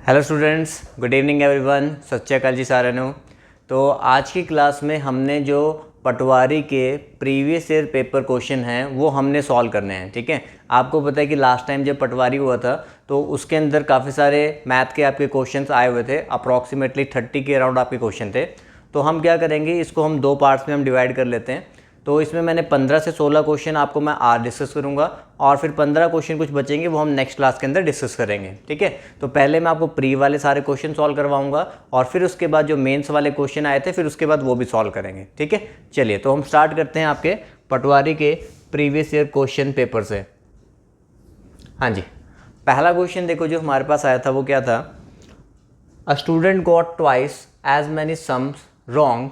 Hello students, good evening everyone. सत श्री अकाल जी साਰਿਆਂ ਨੂੰ। तो आज की क्लास में हमने जो पटवारी के प्रीवियस ईयर पेपर क्वेश्चन हैं वो हमने सॉल्व करने हैं। ठीक है, आपको पता है कि लास्ट टाइम जब पटवारी हुआ था तो उसके अंदर काफ़ी सारे मैथ के आपके क्वेश्चंस आए हुए थे। अप्रॉक्सीमेटली 30 के अराउंड आपके क्वेश्चन थे। तो हम क्या करेंगे, इसको हम दो पार्ट्स में हम डिवाइड कर लेते हैं। तो इसमें मैंने 15 से 16 क्वेश्चन आपको मैं आज डिस्कस करूंगा और फिर 15 क्वेश्चन कुछ बचेंगे वो हम नेक्स्ट क्लास के अंदर डिस्कस करेंगे। ठीक है, तो पहले मैं आपको प्री वाले सारे क्वेश्चन सॉल्व करवाऊंगा और फिर उसके बाद जो मेंस वाले क्वेश्चन आए थे फिर उसके बाद वो भी सॉल्व करेंगे। ठीक है, चलिए तो हम स्टार्ट करते हैं आपके पटवारी के प्रीवियस ईयर क्वेश्चन पेपर से। हाँ जी, पहला क्वेश्चन देखो जो हमारे पास आया था वो क्या था। A student got twice as many sums wrong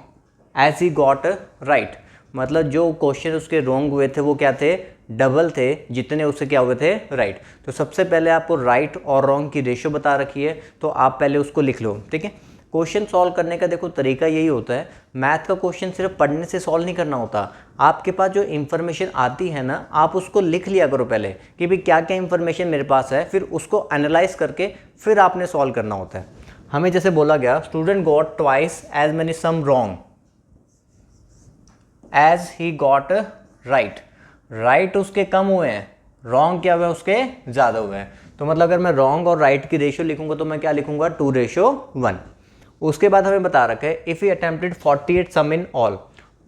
as he got right. मतलब जो क्वेश्चन उसके रॉन्ग हुए थे वो क्या थे, डबल थे जितने उससे क्या हुए थे, राइट। तो सबसे पहले आपको राइट और रॉन्ग की रेशो बता रखी है तो आप पहले उसको लिख लो। ठीक है, क्वेश्चन सॉल्व करने का देखो तरीका यही होता है। मैथ का क्वेश्चन सिर्फ पढ़ने से सॉल्व नहीं करना होता, आपके पास जो इन्फॉर्मेशन आती है ना आप उसको लिख लिया करो पहले कि भाई क्या क्या इन्फॉर्मेशन मेरे पास है, फिर उसको एनालाइज करके फिर आपने सॉल्व करना होता है। हमें जैसे बोला गया student got twice as many sum wrong as he got right. Right उसके कम हुए हैं, रॉन्ग क्या हुए उसके ज़्यादा हुए हैं। तो मतलब अगर मैं रॉन्ग और राइट की रेशियो लिखूंगा तो मैं क्या लिखूंगा, 2:1। उसके बाद हमें बता रखा है if he attempted 48 sum in all.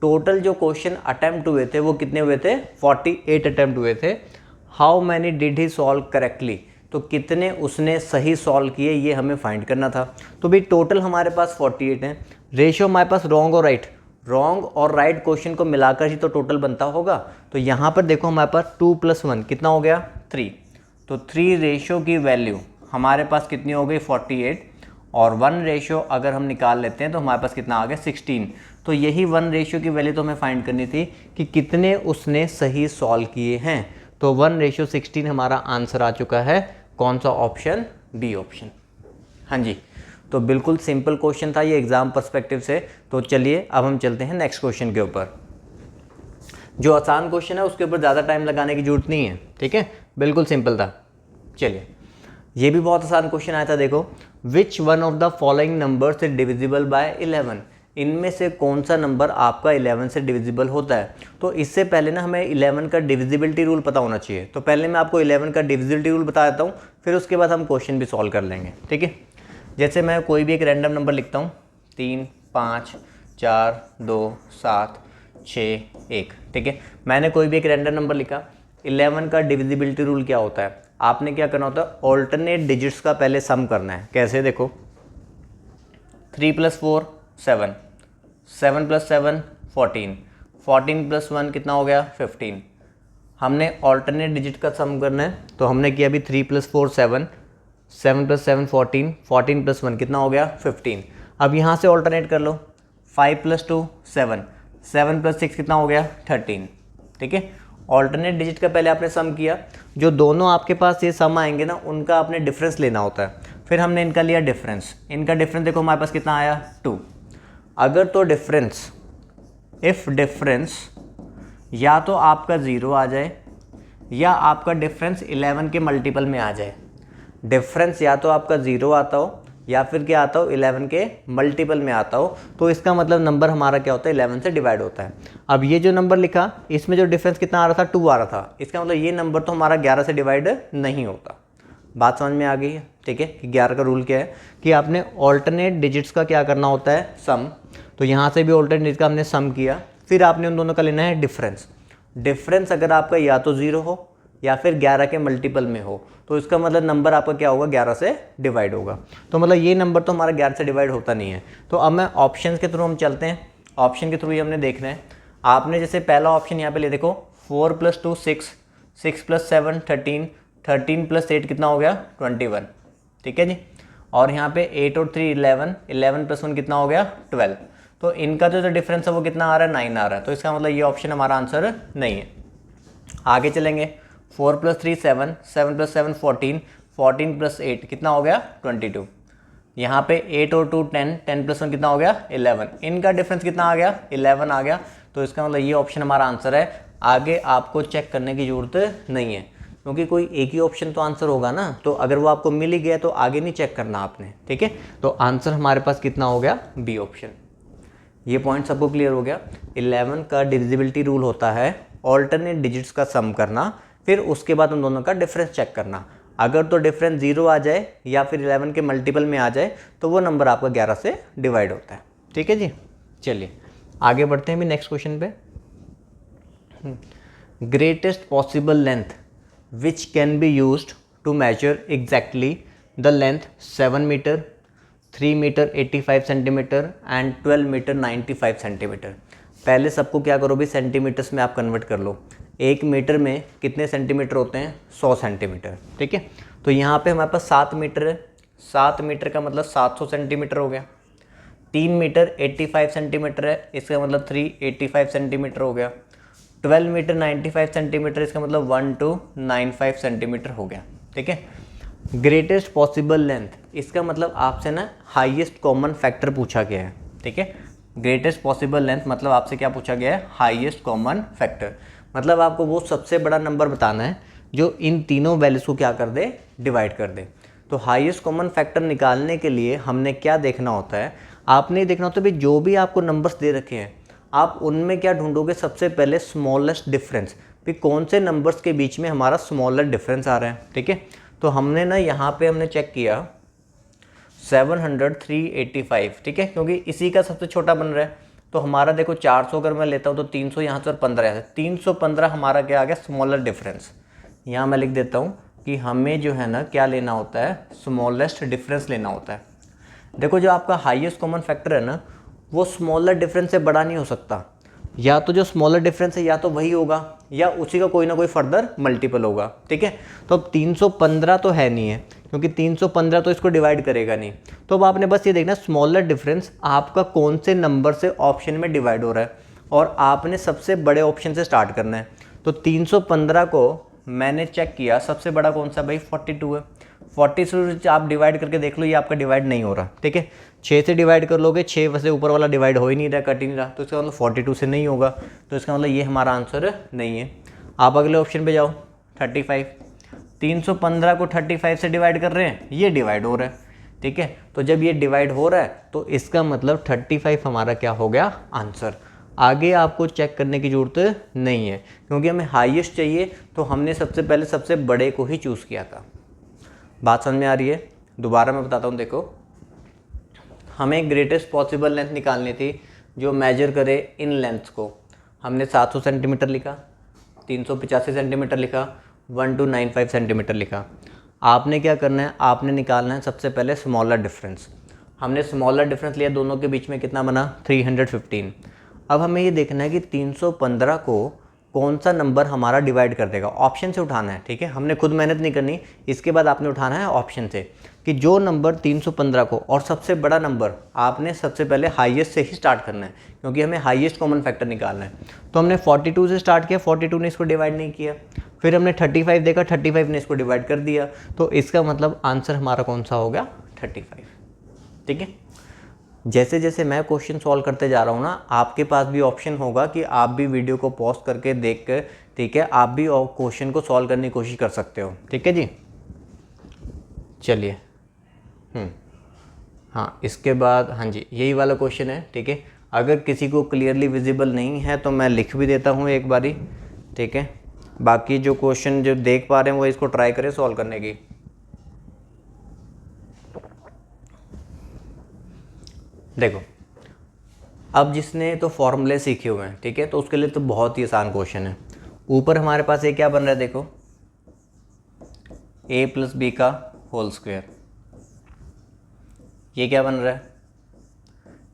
Total जो क्वेश्चन अटेम्प्ट हुए थे वो कितने हुए थे, 48 अटेम्प्ट हुए थे। How many did he solve correctly, तो कितने उसने सही सॉल्व किए ये हमें फाइंड करना था। तो भाई टोटल हमारे पास 48 हैं, रेशियो हमारे पास रॉन्ग और राइट, रॉन्ग और राइट क्वेश्चन को मिलाकर ही तो टोटल बनता होगा। तो यहाँ पर देखो हमारे पास 2 + 1 कितना हो गया, 3। तो 3 रेशियो की वैल्यू हमारे पास कितनी हो गई, 48। और 1 रेशियो अगर हम निकाल लेते हैं तो हमारे पास कितना आ गया, 16। तो यही 1 रेशियो की वैल्यू तो हमें फाइंड करनी थी कि कितने उसने सही सॉल्व किए हैं। तो 1:16 हमारा आंसर आ चुका है। कौन सा ऑप्शन, बी ऑप्शन। हाँ जी, तो बिल्कुल सिंपल क्वेश्चन था ये एग्जाम पर्सपेक्टिव से। तो चलिए अब हम चलते हैं नेक्स्ट क्वेश्चन के ऊपर। जो आसान क्वेश्चन है उसके ऊपर ज़्यादा टाइम लगाने की जरूरत नहीं है। ठीक है, बिल्कुल सिंपल था। चलिए ये भी बहुत आसान क्वेश्चन आया था। देखो, which one of the following numbers is divisible by 11। इनमें से कौन सा नंबर आपका 11 से डिविजिबल होता है। तो इससे पहले ना हमें 11 का डिविजिबिलिटी रूल पता होना चाहिए। तो पहले मैं आपको 11 का डिविजिबिलिटी रूल बता देता हूँ, फिर उसके बाद हम क्वेश्चन भी सॉल्व कर लेंगे। ठीक है, जैसे मैं कोई भी एक रैंडम नंबर लिखता हूँ, 3, 5, 4, 2, 7, 6, 1। ठीक है, मैंने कोई भी एक रैंडम नंबर लिखा। 11 का डिविजिबिलिटी रूल क्या होता है, आपने क्या करना होता है, ऑल्टरनेट डिजिट्स का पहले सम करना है। कैसे, देखो 3 + 4 7, 7 + 7 14, 14 + 1 कितना हो गया, 15। हमने ऑल्टरनेट डिजिट का सम करना है तो हमने किया अभी 3 + 4 7, 7 + 7 14, 14 + 1 कितना हो गया, 15। अब यहाँ से ऑल्टरनेट कर लो, 5 + 2 7, 7 + 6 कितना हो गया, 13। ठीक है, ऑल्टरनेट डिजिट का पहले आपने सम किया। जो दोनों आपके पास ये सम आएंगे ना उनका आपने डिफरेंस लेना होता है। फिर हमने इनका लिया डिफरेंस, इनका डिफरेंस देखो हमारे पास कितना आया, 2। अगर तो डिफरेंस, इफ़ डिफरेंस या तो आपका 0 आ जाए या आपका डिफरेंस 11 के मल्टीपल में आ जाए। डिफरेंस या तो आपका 0 आता हो या फिर क्या आता हो, 11 के मल्टीपल में आता हो, तो इसका मतलब नंबर हमारा क्या होता है, 11 से डिवाइड होता है। अब ये जो नंबर लिखा इसमें जो डिफरेंस कितना आ रहा था, 2 आ रहा था, इसका मतलब ये नंबर तो हमारा 11 से डिवाइड नहीं होता। बात समझ में आ गई है। ठीक है, कि 11 का रूल क्या है कि आपने ऑल्टरनेट डिजिट्स का क्या करना होता है, सम। तो यहाँ से भी ऑल्टरनेट डिजिट का हमने सम किया, फिर आपने उन दोनों का लेना है डिफरेंस। डिफरेंस अगर आपका या तो 0 हो या फिर 11 के मल्टीपल में हो तो इसका मतलब नंबर आपका क्या होगा, 11 से डिवाइड होगा। तो मतलब ये नंबर तो हमारा 11 से डिवाइड होता नहीं है। तो अब मैं ऑप्शन के थ्रू हम चलते हैं, ऑप्शन के थ्रू ही हमने देखना है। आपने जैसे पहला ऑप्शन यहाँ पे ले देखो, 4 + 2 6, 6 + 7 13, 13 + 8 कितना हो गया, 21। ठीक है जी, और यहाँ पे 8 और 3 11, 11 + 1 कितना हो गया, 12। तो इनका जो डिफरेंस है वो कितना आ रहा है, 9 आ रहा है। तो इसका मतलब ये ऑप्शन हमारा आंसर नहीं है। आगे चलेंगे, 4 + 3 7, 7 + 7 14, 14 + 8 कितना हो गया, 22। यहाँ पे 8 और 2 10, 10 + 1 कितना हो गया, 11। इनका डिफरेंस कितना आ गया, 11 आ गया। तो इसका मतलब ये ऑप्शन हमारा आंसर है। आगे आपको चेक करने की ज़रूरत नहीं है। क्योंकि कोई एक ही ऑप्शन तो आंसर होगा ना, तो अगर वो आपको मिल ही गया तो आगे नहीं चेक करना आपने, ठीक है। तो आंसर हमारे पास कितना हो गया, बी ऑप्शन। ये पॉइंट सबको क्लियर हो गया। 11 का डिविजिबिलिटी रूल होता है ऑल्टरनेट डिजिट्स का सम करना, फिर उसके बाद उन दोनों का डिफरेंस चेक करना। अगर तो डिफरेंस 0 आ जाए या फिर 11 के मल्टीपल में आ जाए तो वो नंबर आपका 11 से डिवाइड होता है, ठीक है जी। चलिए आगे बढ़ते हैं भी नेक्स्ट क्वेश्चन पे। Greatest possible length which can be used to measure exactly the length 7 metre, 3 metre 85 centimetre and 12 metre 95 centimetre. पहले सबको क्या करो भी, सेंटीमीटर्स में आप कन्वर्ट कर लो। 1 मीटर में कितने सेंटीमीटर होते हैं, 100 सेंटीमीटर, ठीक है। तो यहाँ पे हमारे पास 7 मीटर है, 7 मीटर का मतलब 700 सेंटीमीटर हो गया। 3 मीटर 85 सेंटीमीटर है, इसका मतलब 385 सेंटीमीटर हो गया। 12 मीटर 95 सेंटीमीटर, इसका मतलब 1295 सेंटीमीटर हो गया, ठीक है। ग्रेटेस्ट पॉसिबल लेंथ, इसका मतलब आपसे ना हाईएस्ट कॉमन फैक्टर पूछा गया है, ठीक है। ग्रेटेस्ट पॉसिबल लेंथ मतलब आपसे क्या पूछा गया है, हाईएस्ट कॉमन फैक्टर। मतलब आपको वो सबसे बड़ा नंबर बताना है जो इन तीनों वैल्यूज को क्या कर दे, डिवाइड कर दे। तो हाईएस्ट कॉमन फैक्टर निकालने के लिए हमने क्या देखना होता है, आपने देखना होता है भाई जो भी आपको नंबर्स दे रखे हैं आप उनमें क्या ढूंढोगे, सबसे पहले स्मॉलेस्ट डिफरेंस, फिर कौन से नंबर्स के बीच में हमारा स्मॉलर डिफरेंस आ रहा है, ठीक है। तो हमने ना यहाँ पे हमने चेक किया 700 385, ठीक है, क्योंकि इसी का सबसे छोटा बन रहा है। तो हमारा देखो 400 अगर मैं लेता हूँ तो 300 यहाँ से और 15 यहाँ से, 315 हमारा क्या आ गया, स्मॉलर डिफरेंस। यहाँ मैं लिख देता हूँ कि हमें जो है ना क्या लेना होता है, स्मॉलेस्ट डिफरेंस लेना होता है। देखो जो आपका हाईएस्ट कॉमन फैक्टर है ना वो स्मॉलर डिफरेंस से बड़ा नहीं हो सकता, या तो जो स्मॉलर डिफरेंस है या तो वही होगा या उसी का कोई ना कोई फर्दर मल्टीपल होगा, ठीक है। तो अब 315 तो है नहीं है, क्योंकि 315 तो इसको डिवाइड करेगा नहीं। तो अब आपने बस ये देखना स्मॉलर डिफरेंस आपका कौन से नंबर से ऑप्शन में डिवाइड हो रहा है, और आपने सबसे बड़े ऑप्शन से स्टार्ट करना है। तो 315 को मैंने चेक किया, सबसे बड़ा कौन सा भाई, 42 है। 40 से आप डिवाइड करके देख लो, ये आपका डिवाइड नहीं हो रहा, ठीक है। 6 से डिवाइड कर लोगे, 6 वैसे ऊपर वाला डिवाइड हो ही नहीं रहा, कट ही नहीं रहा, तो इसका मतलब 42 से नहीं होगा। तो इसका मतलब ये हमारा आंसर नहीं है। आप अगले ऑप्शन पे जाओ, 35। 315 को 35 से डिवाइड कर रहे हैं, ये डिवाइड हो रहा है, ठीक है। तो जब ये डिवाइड हो रहा है तो इसका मतलब 35 हमारा क्या हो गया, आंसर। आगे आपको चेक करने की ज़रूरत नहीं है, क्योंकि हमें हाईएस्ट चाहिए तो हमने सबसे पहले सबसे बड़े को ही चूज़ किया था। बात समझ में आ रही है? दोबारा मैं बताता हूँ, देखो हमें ग्रेटेस्ट पॉसिबल लेंथ निकालनी थी जो मेजर करे इन लेंथ्स को। हमने 700 सेंटीमीटर लिखा, 385 सेंटीमीटर लिखा, 1295 सेंटीमीटर लिखा। आपने क्या करना है, आपने निकालना है सबसे पहले स्मॉलर डिफरेंस। हमने स्मॉलर डिफरेंस लिया, दोनों के बीच में कितना बना, 315। अब हमें ये देखना है कि 315 को कौन सा नंबर हमारा डिवाइड कर देगा, ऑप्शन से उठाना है, ठीक है। हमने खुद मेहनत नहीं करनी, इसके बाद आपने उठाना है ऑप्शन से कि जो नंबर 315 को, और सबसे बड़ा नंबर आपने सबसे पहले हाईएस्ट से ही स्टार्ट करना है, क्योंकि हमें हाईएस्ट कॉमन फैक्टर निकालना है। तो हमने 42 से स्टार्ट किया, 42 ने इसको डिवाइड नहीं किया। फिर हमने 35 देखा, 35 ने इसको डिवाइड कर दिया। तो इसका मतलब आंसर हमारा कौन सा हो गया, 35, ठीक है। जैसे जैसे मैं क्वेश्चन सॉल्व करते जा रहा हूँ ना, आपके पास भी ऑप्शन होगा कि आप भी वीडियो को पॉज करके देख कर, ठीक है, आप भी क्वेश्चन को सॉल्व करने की कोशिश कर सकते हो, ठीक है जी। चलिए हाँ, इसके बाद हाँ जी यही वाला क्वेश्चन है, ठीक है। अगर किसी को क्लियरली विजिबल नहीं है तो मैं लिख भी देता हूँ एक बारी, ठीक है। बाकी जो क्वेश्चन जो देख पा रहे हैं वो इसको ट्राई करें सॉल्व करने की। देखो अब जिसने तो फॉर्मूले सीखे हुए हैं, ठीक है, तो उसके लिए तो बहुत ही आसान क्वेश्चन है। ऊपर हमारे पास ये क्या बन रहा है, देखो a + b का होल स्क्वायर, ये क्या बन रहा है,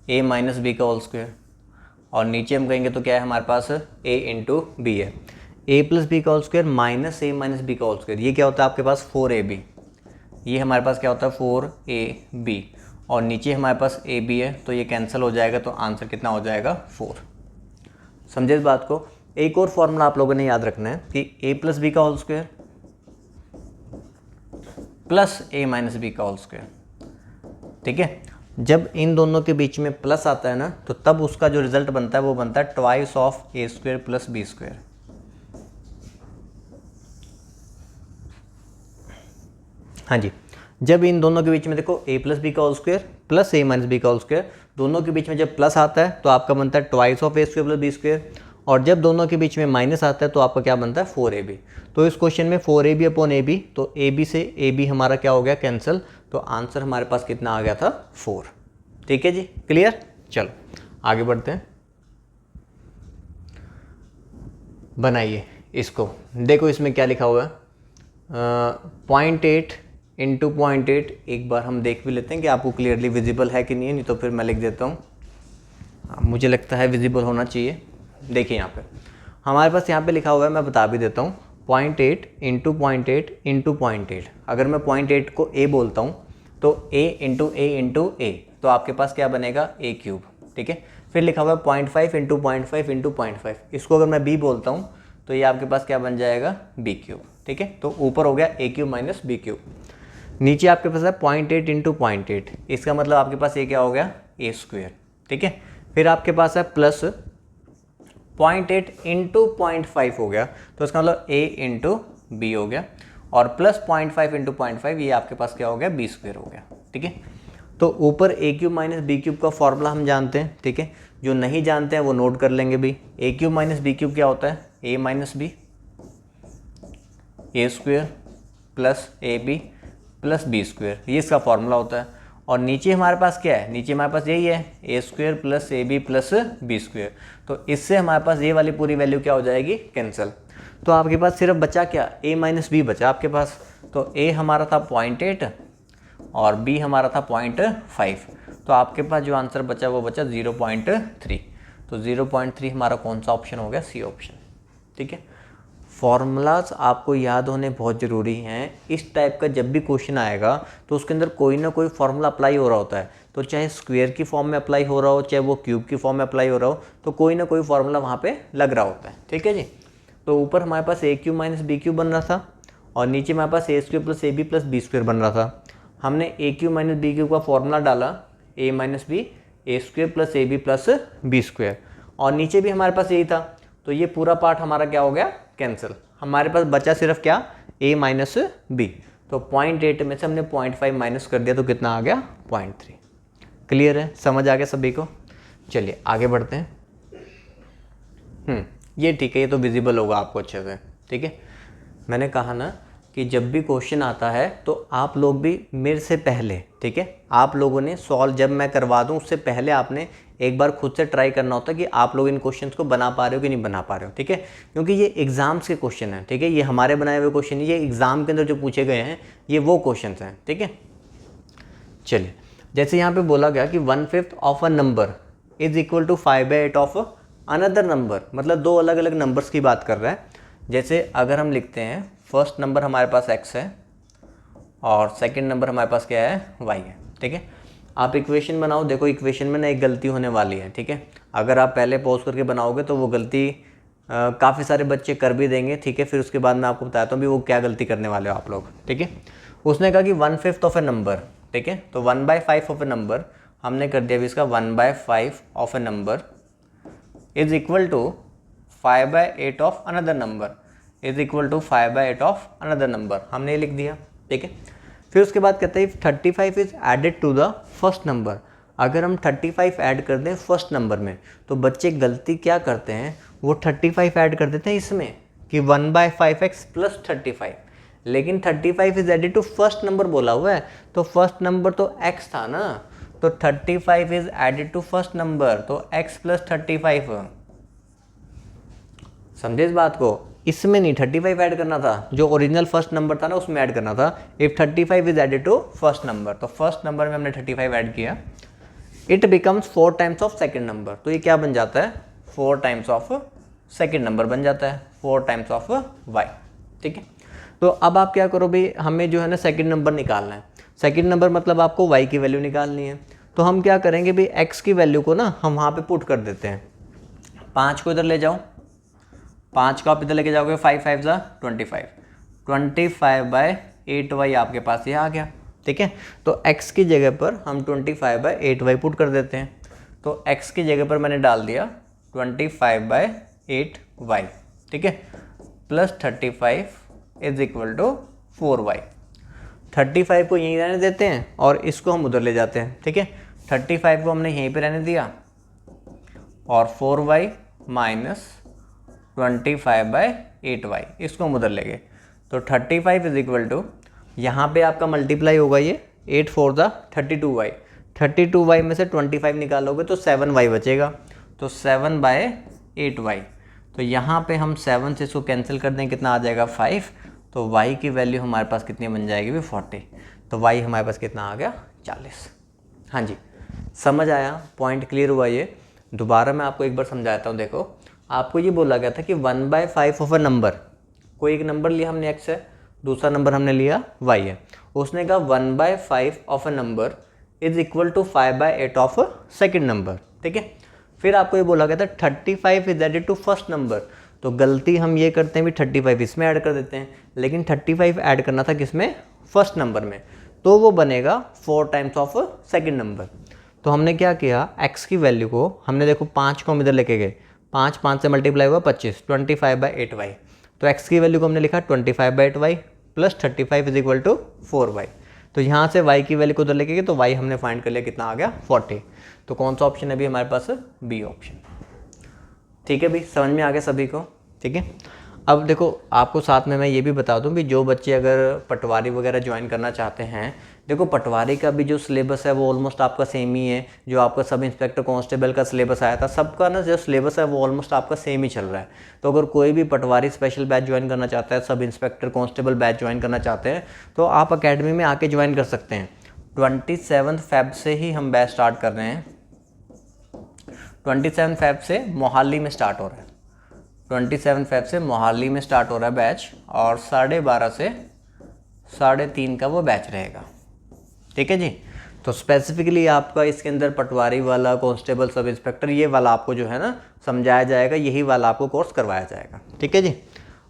a - b का होल स्क्वायर, और नीचे हम कहेंगे तो क्या है हमारे पास, a × b है। a + b का whole square minus a - b का होल स्क्वायर, ये क्या होता है आपके पास 4ab, ये हमारे पास क्या होता है 4ab, और नीचे हमारे पास ए बी है, तो ये कैंसिल हो जाएगा, तो आंसर कितना हो जाएगा 4। समझे इस बात को? एक और फॉर्मूला आप लोगों ने याद रखना है कि a + b का whole square plus a - b का होल स्क्वायर, ठीक है। जब इन दोनों के बीच में प्लस आता है ना, तो तब उसका जो रिजल्ट बनता है वो बनता है ट्वाइस ऑफ a² + b²। हाँ जी, जब इन दोनों के बीच में देखो a प्लस बी का whole square plus a minus b का होल स्क्वायर, दोनों के बीच में जब प्लस आता है तो आपका बनता है twice of a square plus B square, और जब दोनों के बीच में माइनस आता है तो आपका क्या बनता है 4ab। तो इस क्वेश्चन में 4ab अपॉन ab, तो ab से ab हमारा क्या हो गया कैंसिल, तो आंसर हमारे पास कितना आ गया था 4। ठीक है जी, क्लियर। चलो आगे बढ़ते हैं, बनाइए इसको। देखो इसमें क्या लिखा हुआ है, 0.8 इंटू 0.8, एक बार हम देख भी लेते हैं कि आपको क्लियरली विजिबल है कि नहीं है, नहीं तो फिर मैं लिख देता हूँ। मुझे लगता है विजिबल होना चाहिए। देखिए यहाँ पे हमारे पास यहाँ पे लिखा हुआ है, मैं बता भी देता हूँ, 0.8 इंटू 0.8 इंटू 0.8। अगर मैं 0.8 को a बोलता हूँ तो a इंटू a, तो आपके पास क्या बनेगा a क्यूब। ठीक है, फिर लिखा हुआ है 0.5 इंटू 0.5 इंटू 0.5, इसको अगर मैं b बोलता हूँ तो ये आपके पास क्या बन जाएगा b क्यूब। ठीक है, तो ऊपर हो गया a cube minus b cube, नीचे आपके पास है 0.8 इंटू 0.8, इसका मतलब आपके पास ये क्या हो गया a स्क्वायर। ठीक है, फिर आपके पास है प्लस 0.8 इंटू 0.5 हो गया, तो इसका मतलब a इंटू बी हो गया, और प्लस 0.5 इंटू 0.5 ये आपके पास क्या हो गया b स्क्वायर हो गया। ठीक है, तो ऊपर a cube minus B cube का फॉर्मूला हम जानते हैं। ठीक है, जो नहीं जानते हैं वो नोट कर लेंगे भी। a cube minus B cube क्या होता है, a minus B, A square plus A B plus B square, ये इसका फॉर्मूला होता है। और नीचे हमारे पास क्या है, नीचे हमारे पास यही है A square plus A B plus B square, तो इससे हमारे पास ये वाली पूरी वैल्यू क्या हो जाएगी कैंसिल। तो आपके पास सिर्फ बचा क्या, a माइनस बी बचा आपके पास, तो a हमारा था 0.8 और b हमारा था 0.5, तो आपके पास जो आंसर बचा वो बचा 0.3। तो 0.3 हमारा कौन सा ऑप्शन हो गया, सी ऑप्शन। ठीक है, फॉर्मूलाज आपको याद होने बहुत ज़रूरी हैं। इस टाइप का जब भी क्वेश्चन आएगा तो उसके अंदर कोई ना कोई फॉर्मूला अप्लाई हो रहा होता है, तो चाहे स्क्वायर की फॉर्म में अप्लाई हो रहा हो, चाहे वो क्यूब की फॉर्म में अप्लाई हो रहा हो, तो कोई ना कोई फॉर्मूला वहाँ पे लग रहा होता है। ठीक है जी, तो ऊपर हमारे पास A cube minus B cube बन रहा था, और नीचे हमारे पास A square plus A B plus B square बन रहा था। हमने A cube minus B cube का फॉर्मूला डाला, A minus B A square plus A B plus B square, और नीचे भी हमारे पास यही था, तो ये पूरा पार्ट हमारा क्या हो गया कैंसिल। हमारे पास बचा सिर्फ क्या, a माइनस बी, तो 0.8 में से हमने 0.5 माइनस कर दिया तो कितना आ गया 0.3। क्लियर है, समझ आ गया सभी को। चलिए आगे बढ़ते हैं। ये ठीक है, ये तो विजिबल होगा आपको अच्छे से। ठीक है, मैंने कहा ना कि जब भी क्वेश्चन आता है तो आप लोग भी मेरे से पहले, ठीक है, आप लोगों ने सॉल्व जब मैं करवा दूं उससे पहले आपने एक बार खुद से ट्राई करना होता है कि आप लोग इन क्वेश्चंस को बना पा रहे हो कि नहीं बना पा रहे हो। ठीक है, क्योंकि ये एग्जाम्स के क्वेश्चन हैं। ठीक है, ये हमारे बनाए हुए क्वेश्चन, ये एग्जाम के अंदर जो पूछे गए हैं ये वो क्वेश्चन हैं। ठीक है, चलिए, जैसे यहाँ पे बोला गया कि 1/5 of a number is equal to 5/8 of another number, मतलब दो अलग अलग नंबर्स की बात कर रहा है। जैसे अगर हम लिखते हैं फर्स्ट नंबर हमारे पास x है और सेकंड नंबर हमारे पास क्या है y है। ठीक है, आप इक्वेशन बनाओ, देखो इक्वेशन में ना एक गलती होने वाली है। ठीक है, अगर आप पहले पॉज करके बनाओगे तो वो गलती काफ़ी सारे बच्चे कर भी देंगे। ठीक है, फिर उसके बाद मैं आपको बताता हूँ भी वो क्या गलती करने वाले हो आप लोग। ठीक है, उसने कहा कि 1/5 ऑफ ए नंबर, ठीक है, तो 1/5 ऑफ ए नंबर हमने कर दिया भी इसका 1/5 of a number is equal to 5/8 of another number is equal to 5/8 of another number, हमने लिख दिया। ठीक है, फिर उसके बाद कहते हैं 35 is added to the first number. अगर हम 35 ऐड कर दें फर्स्ट नंबर में तो बच्चे गलती क्या करते हैं, वो 35 ऐड कर देते हैं इसमें कि 1/5x प्लस 35, लेकिन 35 is added to first number बोला हुआ है, तो फर्स्ट नंबर तो x था ना, तो 35 is added to first number, तो x प्लस 35। समझे इस बात को, इसमें नहीं 35 ऐड करना था, जो ओरिजिनल फर्स्ट नंबर था ना उसमें ऐड करना था। If 35 is added to first number, तो फर्स्ट नंबर में हमने 35 ऐड किया, it becomes 4 times of second number, तो ये क्या बन जाता है 4 टाइम्स ऑफ सेकेंड नंबर बन जाता है, 4 टाइम्स ऑफ y। ठीक है, तो अब आप क्या करो भाई, हमें जो है ना सेकेंड नंबर निकालना है। सेकेंड नंबर मतलब आपको y की वैल्यू निकालनी है, तो हम क्या करेंगे भाई, x की वैल्यू को ना हम वहाँ पे पुट कर देते हैं। 5 को इधर ले जाओ, 5 को आप इधर लेके जाओगे, 5 5 जा 25, 25/8y आपके पास ये आ गया। ठीक है, तो x की जगह पर हम 25/8y पुट कर देते हैं, तो x की जगह पर मैंने डाल दिया 25/8y। ठीक है, plus 35 is equal to 4y। 35 को यहीं रहने देते हैं और इसको हम उधर ले जाते हैं, ठीक है। 35 को हमने यहीं पे रहने दिया और 4y माइनस 25/8y इसको हम उधर ले गए। तो 35 इज इक्वल टू, यहाँ पे आपका मल्टीप्लाई होगा ये 8 4 द 32y, 32y में से 25 निकालोगे तो 7y बचेगा, तो 7/8y। तो यहाँ पे हम 7 से इसको कैंसिल कर दें, कितना आ जाएगा 5, तो y की वैल्यू हमारे पास कितनी बन जाएगी भी 40, तो y हमारे पास कितना आ गया 40। हाँ जी, समझ आया, पॉइंट क्लियर हुआ ये। दोबारा मैं आपको एक बार समझाता हूँ। देखो, आपको ये बोला गया था कि 1/5 ऑफ अ नंबर, कोई एक नंबर लिया हमने x है, दूसरा नंबर हमने लिया y है, उसने कहा 1/5 of a number is equal to 5/8 of a second number, ठीक है। फिर आपको ये बोला गया था 35 is added to first number, तो गलती हम ये करते हैं भी 35 इसमें ऐड कर देते हैं, लेकिन 35 ऐड करना था किसमें, फर्स्ट नंबर में, तो वो बनेगा 4 टाइम्स ऑफ सेकंड नंबर। तो हमने क्या किया, x की वैल्यू को हमने देखो 5 को हम इधर लेके गए, 5 से मल्टीप्लाई हुआ 25, 25/8y, तो x की वैल्यू को हमने लिखा 25/8y plus 35 is equal to 4y। तो यहाँ से y की वैल्यू को उधर लेके गए, तो y हमने फाइंड कर लिया, कितना आ गया 40। तो कौन सा ऑप्शन है अभी हमारे पास, बी ऑप्शन। ठीक है भाई, समझ में आ गया सभी को, ठीक है। अब देखो, आपको साथ में मैं ये भी बता दूं भी जो बच्चे अगर पटवारी वगैरह ज्वाइन करना चाहते हैं, देखो पटवारी का भी जो सिलेबस है वो ऑलमोस्ट आपका सेम ही है, जो आपका सब इंस्पेक्टर कांस्टेबल का सिलेबस आया था, सबका ना जो सिलेबस है वो ऑलमोस्ट आपका सेम ही चल रहा है। तो अगर कोई भी पटवारी स्पेशल बैच ज्वाइन करना चाहता है, sub inspector constable batch join करना चाहते हैं, तो आप अकेडमी में आके ज्वाइन कर सकते हैं। 27 Feb से ही हम बैच स्टार्ट कर रहे हैं, 27 Feb से मोहाली में स्टार्ट हो रहा है, 27 Feb से मोहाली में स्टार्ट हो रहा है बैच, और 12:30 से 3:30 का वो बैच रहेगा, ठीक है जी। तो स्पेसिफिकली आपका इसके अंदर पटवारी वाला, कांस्टेबल, सब इंस्पेक्टर, ये वाला आपको जो है ना समझाया जाएगा, यही वाला आपको कोर्स करवाया जाएगा, ठीक है जी।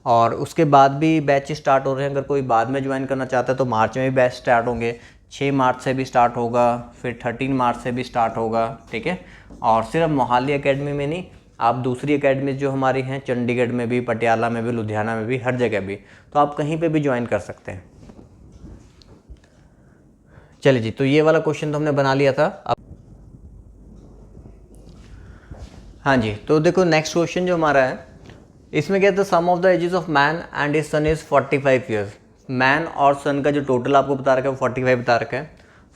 और उसके बाद भी बैच स्टार्ट हो रहे हैं, अगर कोई बाद में ज्वाइन करना चाहता है तो मार्च में भी बैच स्टार्ट होंगे, 6 मार्च से भी स्टार्ट होगा, फिर 13 मार्च से भी स्टार्ट होगा, ठीक है। और सिर्फ मोहाली एकेडमी में नहीं, आप दूसरी एकेडमी जो हमारी हैं चंडीगढ़ में भी, पटियाला में भी, लुधियाना में भी, हर जगह भी, तो आप कहीं पे भी ज्वाइन कर सकते हैं। चलिए जी, तो ये वाला क्वेश्चन तो हमने बना लिया था। अब हाँ जी, तो देखो नेक्स्ट क्वेश्चन जो हमारा है, इसमें क्या था, sum of the ages of man and his son is 45 years. Man और सन का जो टोटल आपको बता रखा है वो 45 बता रखा है।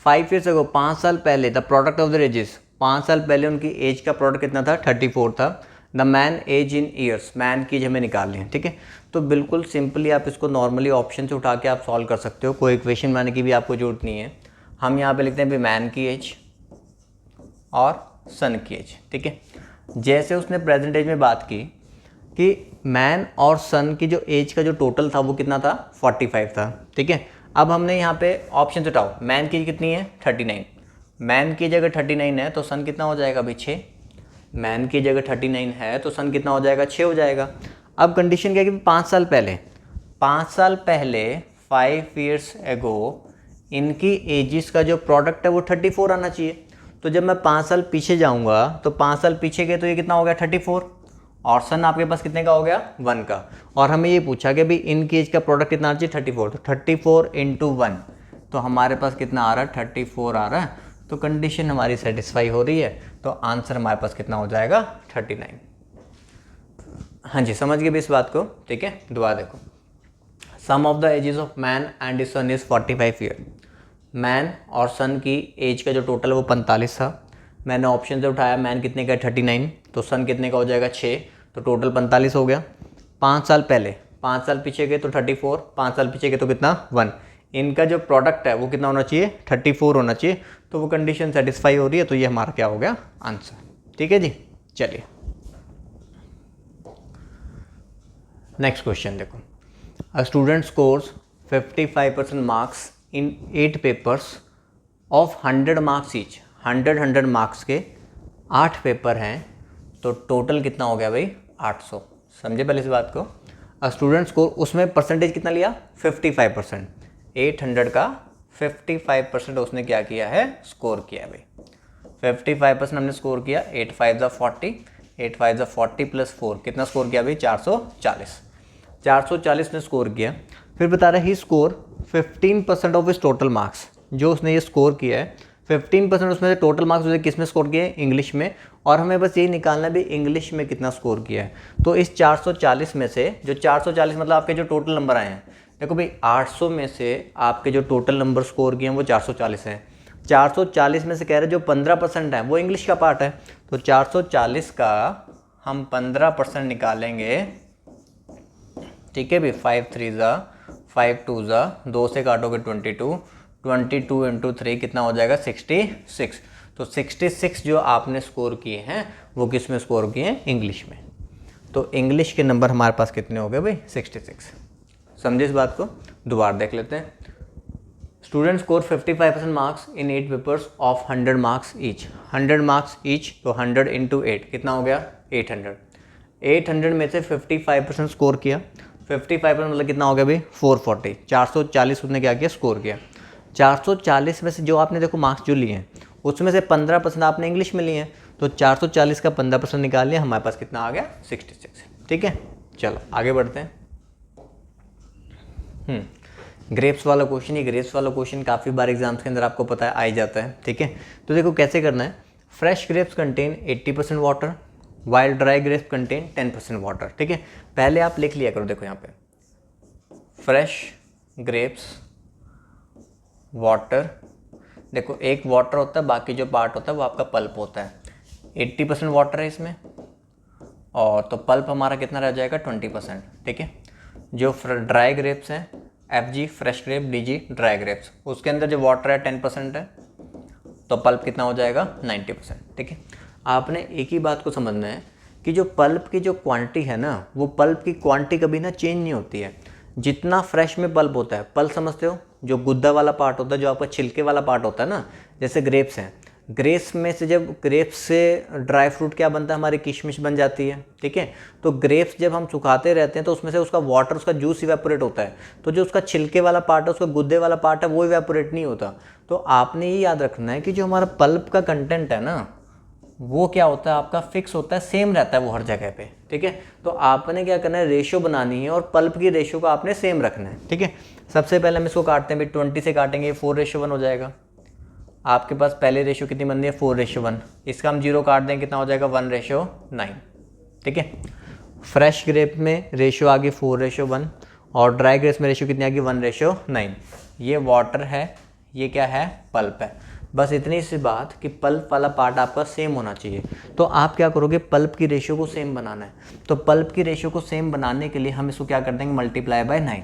5 ईयर्स अगो, 5 साल पहले, the product of the ages, 5 साल पहले उनकी एज का प्रोडक्ट कितना था, 34 था। The man age in years, man की एज हमें निकालनी है, ठीक है। तो बिल्कुल सिंपली आप इसको नॉर्मली ऑप्शन से उठा के आप सॉल्व कर सकते हो, कोई इक्वेशन बनाने की भी आपको जरूरत नहीं है। हम यहाँ पे लिखते हैं भी मैन की एज और सन की एज, ठीक है। जैसे उसने प्रेजेंट एज में बात की कि मैन और सन की जो एज का जो टोटल था वो कितना था, 45 था, ठीक है। अब हमने यहाँ पे ऑप्शन से उठाओ, मैन की एज कितनी है, 39, मैन की जगह 39 है तो सन कितना हो जाएगा भाई 6, मैन की जगह 39 है तो सन कितना हो जाएगा 6 हो जाएगा। अब कंडीशन क्या है कि 5 साल पहले, 5 साल पहले 5 ईयर्स एगो इनकी एजिस का जो प्रोडक्ट है वो 34 आना चाहिए। तो जब मैं 5 साल पीछे जाऊंगा तो 5 साल पीछे गए तो ये कितना हो गया 34, और सन आपके पास कितने का हो गया 1 का। और हमें ये पूछा कि भाई इनकी एज का प्रोडक्ट कितना आना चाहिए 34, तो 34 × 1, तो हमारे पास कितना आ रहा है 34 आ रहा है। तो कंडीशन हमारी सेटिस्फाई हो रही है, तो आंसर हमारे पास कितना हो जाएगा 39। हाँ जी, समझ गए भी इस बात को, ठीक है। दुआ देखो, sum of the ages of man and his son is 45 year. Man और सन की एज का जो टोटल है वो 45 था। मैंने ऑप्शन से उठाया, मैन कितने का 39, तो सन कितने का हो जाएगा 6, तो टोटल 45 हो गया। 5 साल पहले, 5 साल पीछे गए तो 34, 5 साल पीछे गए तो कितना 1, इनका जो प्रोडक्ट है वो कितना होना चाहिए 34 होना चाहिए। तो वो कंडीशन सेटिस्फाई हो रही है, तो ये हमारा क्या हो गया आंसर, ठीक है जी। चलिए नेक्स्ट क्वेश्चन देखो, a student scores 55% marks in 8 papers of 100 marks each, 100 marks के 8 पेपर हैं, तो टोटल कितना हो गया भाई 800। समझे पहले इस बात को, अ स्टूडेंट स्कोर, उसमें परसेंटेज कितना लिया 55%, 800 का 55% उसने क्या किया है स्कोर किया भाई, 55% हमने स्कोर किया, 8 5 ज़ा 40, 8 5 ज़ा 40 प्लस 4 कितना स्कोर किया भाई 440, 440 ने स्कोर किया। फिर बता रहा है ही स्कोर 15% ऑफ इस टोटल मार्क्स, जो उसने ये स्कोर किया है 15% उसमें से टोटल मार्क्स उसने किस में स्कोर किए हैं, इंग्लिश में, और हमें बस यही निकालना भी इंग्लिश में कितना स्कोर किया है। तो इस 440 में से जो 440 मतलब आपके जो टोटल नंबर आए हैं, देखो भाई 800 में से आपके जो टोटल नंबर स्कोर किए हैं वो 440 हैं। 440 में से कह रहे जो 15% है वो इंग्लिश का पार्ट है, तो 440 का हम 15% निकालेंगे, ठीक है भाई। 5 3 ज़ा 5 2 ज़ा 2 से काटोगे 22, 22 इंटू 3 कितना हो जाएगा 66। तो 66 जो आपने स्कोर किए हैं वो किस में स्कोर किए हैं, इंग्लिश में। तो इंग्लिश के नंबर हमारे पास कितने हो गए भाई, 66। समझे इस बात को, दोबारा देख लेते हैं। Student score 55% marks in 8 papers of 100 marks each. 100 marks each, तो 100 इंटू 8 कितना हो गया 800। 800 में से 55% स्कोर किया, 55% मतलब कितना हो गया भाई 440। 440 उसने क्या किया, स्कोर किया। 440 में से जो आपने देखो मार्क्स जो लिए हैं उसमें से 15% आपने इंग्लिश में लिए हैं, तो 440 का 15% निकाल लिया, हमारे पास कितना आ गया 66। ठीक है, चलो आगे बढ़ते हैं। ग्रेप्स वाला क्वेश्चन, ये ग्रेप्स वाला क्वेश्चन काफ़ी बार एग्जाम्स के अंदर आपको पता है आ ही जाता है। ठीक है, तो देखो कैसे करना है। Fresh grapes contain 80% water while dry grapes contain 10% water. ठीक है, पहले आप लिख लिया करो, देखो यहाँ पे फ्रेश ग्रेप्स वाटर, देखो एक वाटर होता है, बाकी जो पार्ट होता है वो आपका पल्प होता है। 80% वाटर है इसमें, और तो पल्प हमारा कितना रह जाएगा 20%। ठीक है, जो ड्राई ग्रेप्स हैं FG fresh grape, DG dry grapes, उसके अंदर जो वाटर है 10% है, तो पल्प कितना हो जाएगा 90%। ठीक है, आपने एक ही बात को समझना है कि जो पल्प की जो क्वांटिटी है ना, वो पल्प की क्वांटिटी कभी ना चेंज नहीं होती है। जितना फ्रेश में पल्प होता है, पल्प समझते हो, जो गुद्दा वाला पार्ट होता है, जो आपका छिलके वाला पार्ट होता है ना, जैसे ग्रेप्स हैं, ग्रेप्स में से जब ग्रेप्स से ड्राई फ्रूट क्या बनता है, हमारी किशमिश बन जाती है। ठीक है, तो ग्रेप्स जब हम सुखाते रहते हैं तो उसमें से उसका वाटर, उसका जूस इवेपोरेट होता है, तो जो उसका छिलके वाला पार्ट है, उसका गुद्दे वाला पार्ट है, वो इवेपोरेट नहीं होता। तो आपने ये याद रखना है कि जो हमारा पल्प का कंटेंट है ना, वो क्या होता है आपका फिक्स होता है, सेम रहता है वो हर जगह पे। ठीक है, तो आपने क्या करना है, रेशियो बनानी है और पल्प की रेशियो को आपने सेम रखना है। ठीक है, सबसे पहले हम इसको काटते हैं, 20 से काटेंगे 4:1 हो जाएगा। आपके पास पहले रेशियो कितनी बनती है 4:1, इसका हम 0 काट दें, कितना हो जाएगा 1:9। ठीक है, फ्रेश ग्रेप में रेशियो आ गई 4:1 और ड्राई ग्रेप्स में रेशियो कितनी आ गई 1:9। ये वाटर है, ये क्या है पल्प है। बस इतनी सी बात कि पल्प वाला पार्ट आपका सेम होना चाहिए। तो आप क्या करोगे, पल्प की रेशियो को सेम बनाना है। तो पल्प की रेशियो को सेम बनाने के लिए हम इसको क्या कर देंगे, मल्टीप्लाई बाय 9।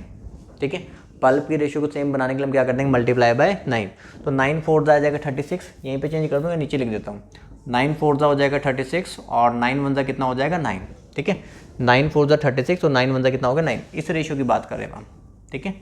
ठीक है, पल्प की रेशियो को सेम बनाने के लिए हम क्या कर देंगे, मल्टीप्लाई बाय 9। तो 9 4 आ जाएगा 36, यहीं पे चेंज कर दूँगा, नीचे लिख देता हूँ। 9 4 हो जाएगा 36 और 9 1 कितना हो जाएगा 9। ठीक है, 9 4 36 और 9 1 कितना होगा 9। इस रेशियो की बात कर रहे हैं हम। ठीक है,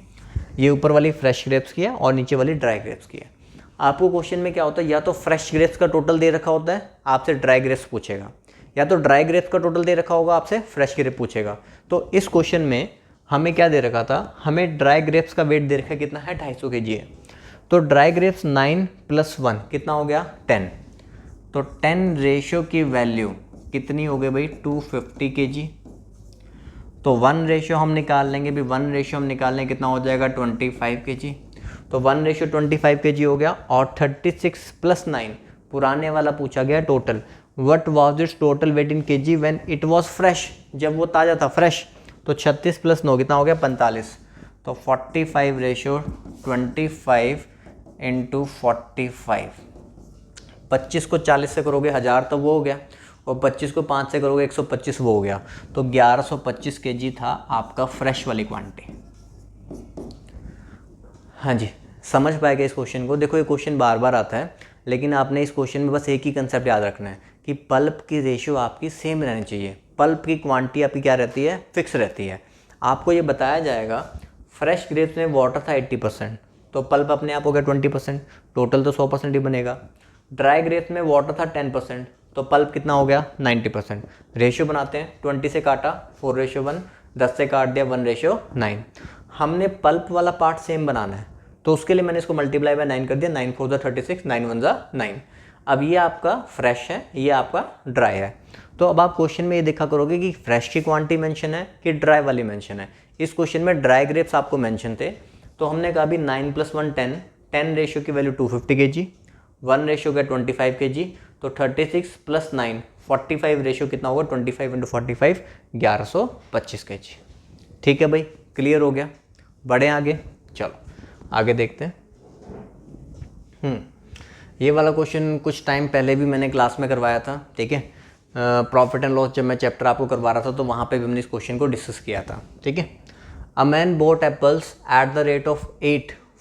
ये ऊपर वाली फ्रेश ग्रेप्स की है और नीचे वाली ड्राई ग्रेप्स की है। आपको क्वेश्चन में क्या होता है, या तो फ्रेश ग्रेप्स का टोटल दे रखा होता है, आपसे ड्राई ग्रेप्स पूछेगा, या तो ड्राई ग्रेप्स का टोटल दे रखा होगा, आपसे फ्रेश ग्रेप पूछेगा। तो इस क्वेश्चन में हमें क्या दे रखा था, हमें ड्राई ग्रेप्स का वेट दे रखा है, कितना है 250 kg है। तो ड्राई ग्रेप्स 9 + 1 कितना हो गया 10। तो 10 रेशियो की वैल्यू कितनी हो गई भाई 250 kg। तो 1 रेशियो हम निकाल लेंगे भी, 1 रेशियो हम निकाल लेंगे, कितना हो जाएगा 25 kg। तो 1 रेशियो 25 kg हो गया। और 36 + 9 पुराने वाला पूछा गया total, what was it's total weight in KG when it was fresh, जब वो ताज़ा था फ्रेश। तो 36 + 9 कितना हो गया 45। तो 45 रेशियो 25 × 45, 25 को 40 से करोगे 1000 तो वो हो गया, और 25 को 5 से करोगे 125 वो हो गया। तो 1125 kg था आपका फ्रेश वाली क्वांटिटी। हाँ जी, समझ पाएगा इस क्वेश्चन को। देखो ये क्वेश्चन बार बार आता है, लेकिन आपने इस क्वेश्चन में बस एक ही कंसेप्ट याद रखना है कि पल्प की रेशियो आपकी सेम रहनी चाहिए। पल्प की क्वांटिटी आपकी क्या रहती है, फिक्स रहती है। आपको ये बताया जाएगा फ्रेश ग्रेप्स में वाटर था 80%, तो पल्प अपने आप हो गया 20%, टोटल तो 100% ही बनेगा। ड्राई ग्रेप्स में वाटर था 10%, तो पल्प कितना हो गया 90%। रेशियो बनाते हैं, 20 से काटा 4:1, 10 से काट दिया 1:9। हमने पल्प वाला पार्ट सेम बनाना है, तो उसके लिए मैंने इसको मल्टीप्लाई बाय 9 कर दिया। 9 4 36, 9 1 9। अब ये आपका फ्रेश है, ये आपका ड्राई है। तो अब आप क्वेश्चन में ये देखा करोगे कि फ्रेश की क्वांटिटी मेंशन है कि ड्राई वाली मेंशन है। इस क्वेश्चन में ड्राई ग्रेप्स आपको मेंशन थे, तो हमने कहा अभी 9 + 1 10, 10 रेशियो की वैल्यू 250 kg, 1 रेशियो का 25 kg, तो 36 + 9 45 रेशियो कितना होगा, 25 × 45 1125 kg। ठीक है भाई, क्लियर हो गया। बढ़े आगे, चलो आगे देखते हैं। ये वाला क्वेश्चन कुछ टाइम पहले भी मैंने क्लास में करवाया था, ठीक है। प्रॉफिट एंड लॉस जब मैं चैप्टर आपको करवा रहा था तो वहाँ पे भी हमने इस क्वेश्चन को डिस्कस किया था, ठीक है। A man boat apples at the rate of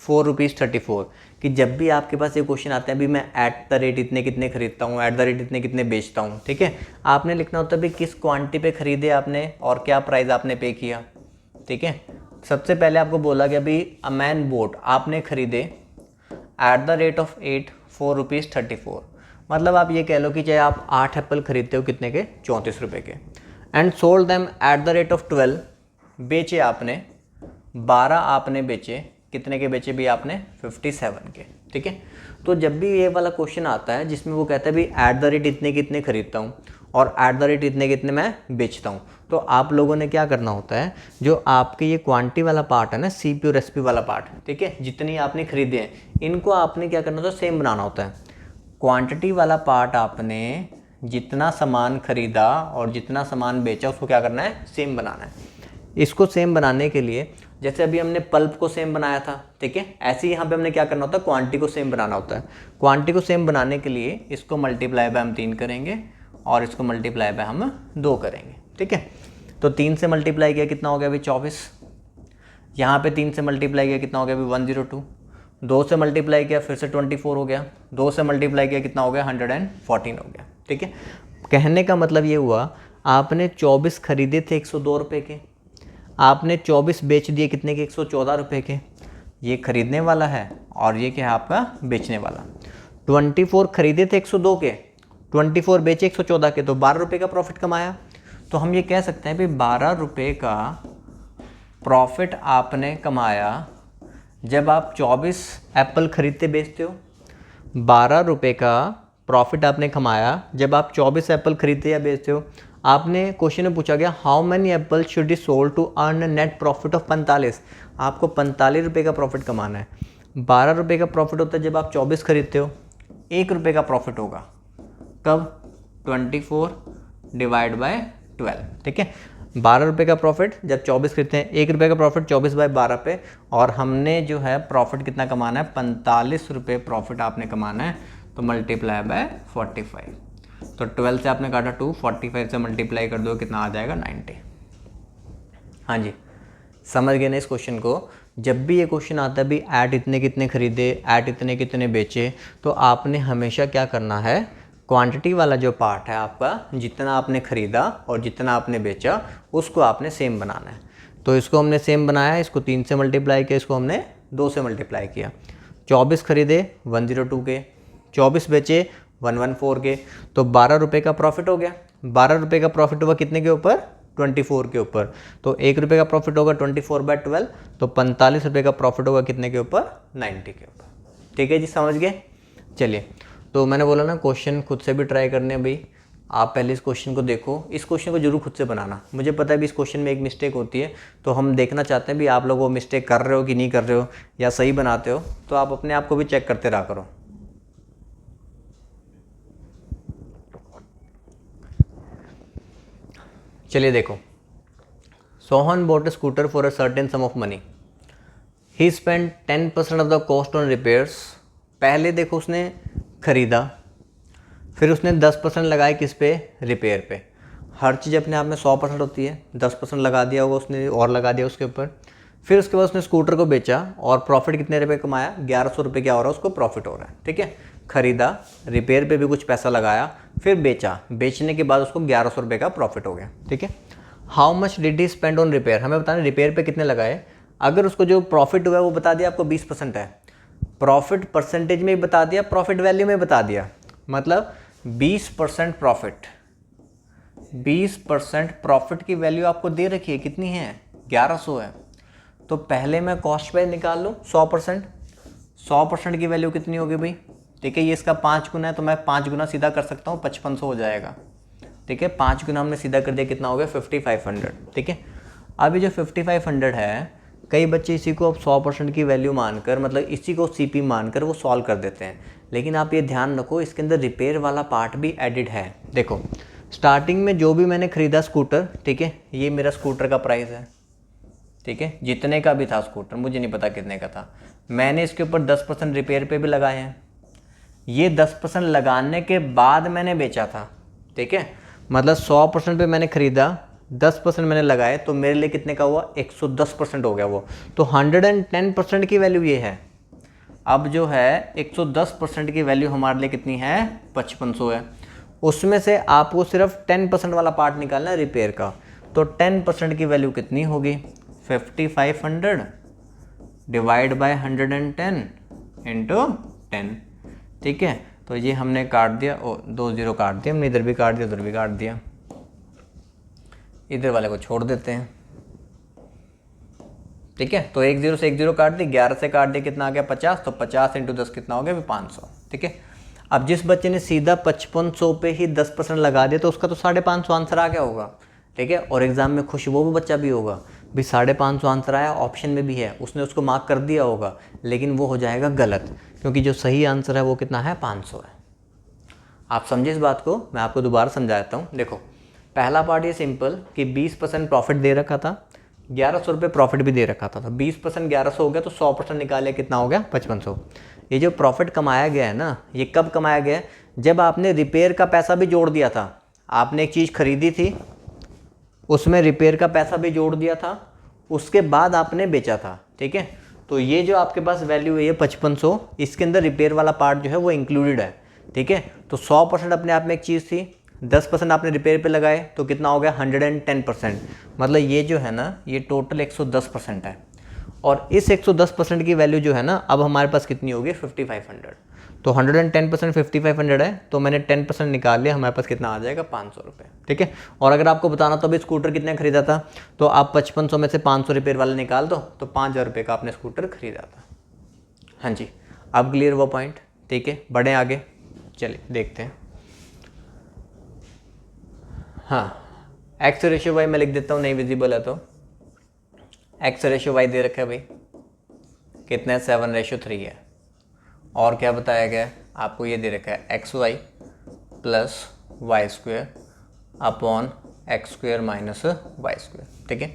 4 rupees 34, कि जब भी आपके पास ये क्वेश्चन आते हैं, अभी मैं एट द रेट इतने कितने खरीदता हूँ, एट द रेट इतने कितने बेचता हूँ, ठीक है। आपने लिखना होता है भी किस क्वांटिटी पे खरीदे आपने और क्या प्राइस आपने पे किया, ठीक है। सबसे पहले आपको बोला गया भी अ मैन बोट, आपने खरीदे at the rate of 4 rupees 34, मतलब आप ये कह लो कि चाहे आप 8 एप्पल खरीदते हो कितने के, 34 रुपये के। And sold them at the rate of 12, बेचे आपने 12, आपने बेचे कितने के बेचे भी आपने, 57 के, ठीक है। तो जब भी ये वाला क्वेश्चन आता है जिसमें वो कहता है भी एट द रेट इतने कितने खरीदता हूँ और एट द रेट इतने कितने मैं बेचता हूँ, तो आप लोगों ने क्या करना होता है, जो आपके ये क्वांटिटी वाला पार्ट है ना, सीपी और एसपी वाला पार्ट, ठीक है, जितनी आपने खरीदे हैं इनको आपने क्या करना होता है, सेम बनाना होता है। क्वांटिटी वाला पार्ट आपने जितना सामान खरीदा और जितना सामान बेचा उसको क्या करना है, सेम बनाना है। इसको सेम बनाने के लिए जैसे अभी हमने पल्प को सेम बनाया था, ठीक है, ऐसे ही यहाँ पे हमने क्या करना होता है, क्वांटिटी को सेम बनाना होता है। क्वांटिटी को सेम बनाने के लिए इसको मल्टीप्लाई बाय हम 3 करेंगे और इसको मल्टीप्लाई बाय हम 2 करेंगे, ठीक है। तो 3 से मल्टीप्लाई किया कितना हो गया अभी 24, यहाँ पे 3 से मल्टीप्लाई किया कितना हो गया अभी 102, 2 से मल्टीप्लाई किया फिर से 24 हो गया, 2 से मल्टीप्लाई किया कितना हो गया 114 हो गया, ठीक है। कहने का मतलब ये हुआ आपने 24 खरीदे थे 102 रुपये के, आपने 24 बेच दिए कितने के, 114 रुपये के। ये खरीदने वाला है और ये क्या है आपका बेचने वाला। 24 खरीदे थे 102 के, 24 बेचे 114 के, तो 12 रुपये का प्रॉफिट कमाया। तो हम ये कह सकते हैं भाई 12 रुपये का प्रॉफिट आपने कमाया जब आप 24 एप्पल खरीदते बेचते हो। 12 रुपये का प्रॉफिट आपने कमाया जब आप 24 एप्पल खरीदते या बेचते हो। आपने क्वेश्चन में पूछा गया how many apple should you sold to earn net profit of 45, आपको 45 रुपये का प्रॉफिट कमाना है। 12 रुपये का प्रॉफिट होता है जब आप 24 खरीदते हो, 1 रुपये का प्रॉफिट होगा कब, 24 डिवाइड बाय 12, ठीक है। 12 रुपये का प्रॉफिट जब 24 खरीदते हैं, 1 रुपये का प्रॉफिट 24/12 पे, और हमने जो है प्रॉफिट कितना कमाना है, 45 रुपये प्रॉफिट आपने कमाना है, तो मल्टीप्लाई बाय 45। तो 12 से आपने काटा 2, 45 से मल्टीप्लाई कर दो कितना आ जाएगा 90। हाँ जी, समझ गए ना इस क्वेश्चन को। जब भी ये क्वेश्चन आता है भी ऐट इतने कितने खरीदे, ऐट इतने कितने बेचे, तो आपने हमेशा क्या करना है, क्वांटिटी वाला जो पार्ट है आपका, जितना आपने खरीदा और जितना आपने बेचा उसको आपने सेम बनाना है। तो इसको हमने सेम बनाया, इसको 3 से मल्टीप्लाई किया, इसको हमने 2 से मल्टीप्लाई किया। 24 खरीदे 102 के, 24 बेचे 114 के, तो 12 रुपये का प्रॉफिट हो गया। 12 रुपये का प्रॉफिट हुआ कितने के ऊपर, 24 के ऊपर। तो 1 रुपये का प्रॉफिट होगा 24/12, तो 45 रुपये का प्रॉफिट होगा कितने के ऊपर, 90 के ऊपर। ठीक है जी, समझ गए। चलिए, तो मैंने बोला ना क्वेश्चन खुद से भी ट्राई करने भाई। आप पहले इस क्वेश्चन को देखो, इस क्वेश्चन को जरूर खुद से बनाना। मुझे पता है भी इस क्वेश्चन में एक मिस्टेक होती है, तो हम देखना चाहते हैं भी आप लोग वो मिस्टेक कर रहे हो कि नहीं कर रहे हो, या सही बनाते हो, तो आप अपने आप को भी चेक करते रहा करो। चलिए देखो, Sohan bought a scooter for a certain some of money, he spend 10% of the cost on repairs. पहले देखो उसने खरीदा, फिर उसने 10% लगाए किस पे, रिपेयर पे। हर चीज़ अपने आप में 100% होती है, 10% लगा दिया होगा उसने और लगा दिया उसके ऊपर। फिर उसके बाद उसने स्कूटर को बेचा और प्रॉफिट कितने रुपए कमाया, 1100 रुपये क्या हो रहा है उसको प्रॉफिट हो रहा है। ठीक है, खरीदा, रिपेयर पे भी कुछ पैसा लगाया, फिर बेचा, बेचने के बाद उसको 1100 रुपये का प्रॉफिट हो गया। ठीक है, how much did he spend on repair, हमें बताना रिपेयर पे कितने लगाए। अगर उसको जो प्रॉफिट हुआ है वो बता दिया आपको 20% है, प्रॉफिट परसेंटेज में बता दिया, प्रॉफिट वैल्यू में बता दिया, मतलब 20% प्रॉफिट, 20% प्रॉफिट की वैल्यू आपको दे रखी है, कितनी है, 1100 है। तो पहले मैं कॉस्ट प्राइस निकाल लूँ 100%, 100% की वैल्यू कितनी होगी भाई। ठीक है, ये इसका 5 गुना है, तो मैं 5 गुना सीधा कर सकता हूँ, 5500 हो जाएगा। ठीक है, 5 गुना हमने सीधा कर दिया, कितना हो गया 5500। ठीक है, अब ये जो 5500 है कई बच्चे इसी को अब 100% की वैल्यू मानकर, मतलब इसी को CP मानकर वो सॉल्व कर देते हैं। लेकिन आप ये ध्यान रखो, इसके अंदर रिपेयर वाला पार्ट भी एडिड है। देखो स्टार्टिंग में जो भी मैंने ख़रीदा स्कूटर, ठीक है, ये मेरा स्कूटर का प्राइस है, ठीक है, जितने का भी था स्कूटर, मुझे नहीं पता कितने का था। मैंने इसके ऊपर 10% रिपेयर पे भी लगाए हैं। ये 10% लगाने के बाद मैंने बेचा था, ठीक है, मतलब 100% पे मैंने ख़रीदा, 10% मैंने लगाए, तो मेरे लिए कितने का हुआ, 110% हो गया वो। तो 110% की वैल्यू ये है। अब जो है 110% की वैल्यू हमारे लिए कितनी है, 5500 है। उसमें से आपको सिर्फ 10% वाला पार्ट निकालना है रिपेयर का। तो 10% की वैल्यू कितनी होगी, 5500 डिवाइड बाय 110 इंटू 10, ठीक है। तो ये हमने काट दिया, 2 0 काट दिया हमने, इधर भी काट दिया, उधर भी काट दिया, इधर वाले को छोड़ देते हैं, ठीक है। तो 1 0 से 1 0 काट दी, 11 से काट दिया, कितना आ गया 50, तो 50 इंटू 10 कितना हो गया, 500, ठीक है। अब जिस बच्चे ने सीधा 5500 पे ही 10% लगा दिया, तो उसका तो 550 आंसर आ गया होगा, ठीक है। और एग्जाम में खुश वो भी बच्चा भी होगा, भी 550 आंसर आया, ऑप्शन में भी है, उसने उसको मार्क कर दिया होगा, लेकिन वो हो जाएगा गलत, क्योंकि जो सही आंसर है वो कितना है, 500 है। आप समझे इस बात को, मैं आपको दोबारा समझाता हूँ। देखो पहला पार्ट ये सिंपल कि 20% प्रॉफिट दे रखा था, 1100 रुपये प्रॉफिट भी दे रखा था, तो 20% 1100 हो गया, तो 100% निकाले, कितना हो गया, 5500। ये जो प्रॉफिट कमाया गया है ना, ये कब कमाया गया है, जब आपने रिपेयर का पैसा भी जोड़ दिया था। आपने एक चीज़ खरीदी थी, उसमें रिपेयर का पैसा भी जोड़ दिया था, उसके बाद आपने बेचा था, ठीक है। तो ये जो आपके पास वैल्यू है ये 5500, इसके अंदर रिपेयर वाला पार्ट जो है वो इंक्लूडेड है, ठीक है। तो 100% अपने आप में एक चीज़ थी, 10% आपने रिपेयर पे लगाए, तो कितना हो गया, 110%। मतलब ये जो है ना, ये टोटल 110% है। और इस 110% की वैल्यू जो है ना, अब हमारे पास कितनी होगी, 5500। तो 110% 5500 है, तो मैंने 10% निकाल लिया, हमारे पास कितना आ जाएगा, 500 रुपये, ठीक है। और अगर आपको बताना तो अभी स्कूटर कितने खरीदा था, तो आप 5500 में से 500 रिपेयर वाला निकाल दो, तो 5000 रुपये का आपने स्कूटर खरीदा था। हाँ जी, अब क्लियर वो पॉइंट, ठीक है। बढ़े आगे, चलिए देखते हैं। हाँ, एक्स रेशियो वाई मैं लिख देता हूँ, नहीं विजिबल है तो। एक्स रेशियो वाई दे रखा है भाई, कितना है, 7:3 है। और क्या बताया गया है आपको, ये दे रखा है x y plus y square upon x square minus y square, ठीक है।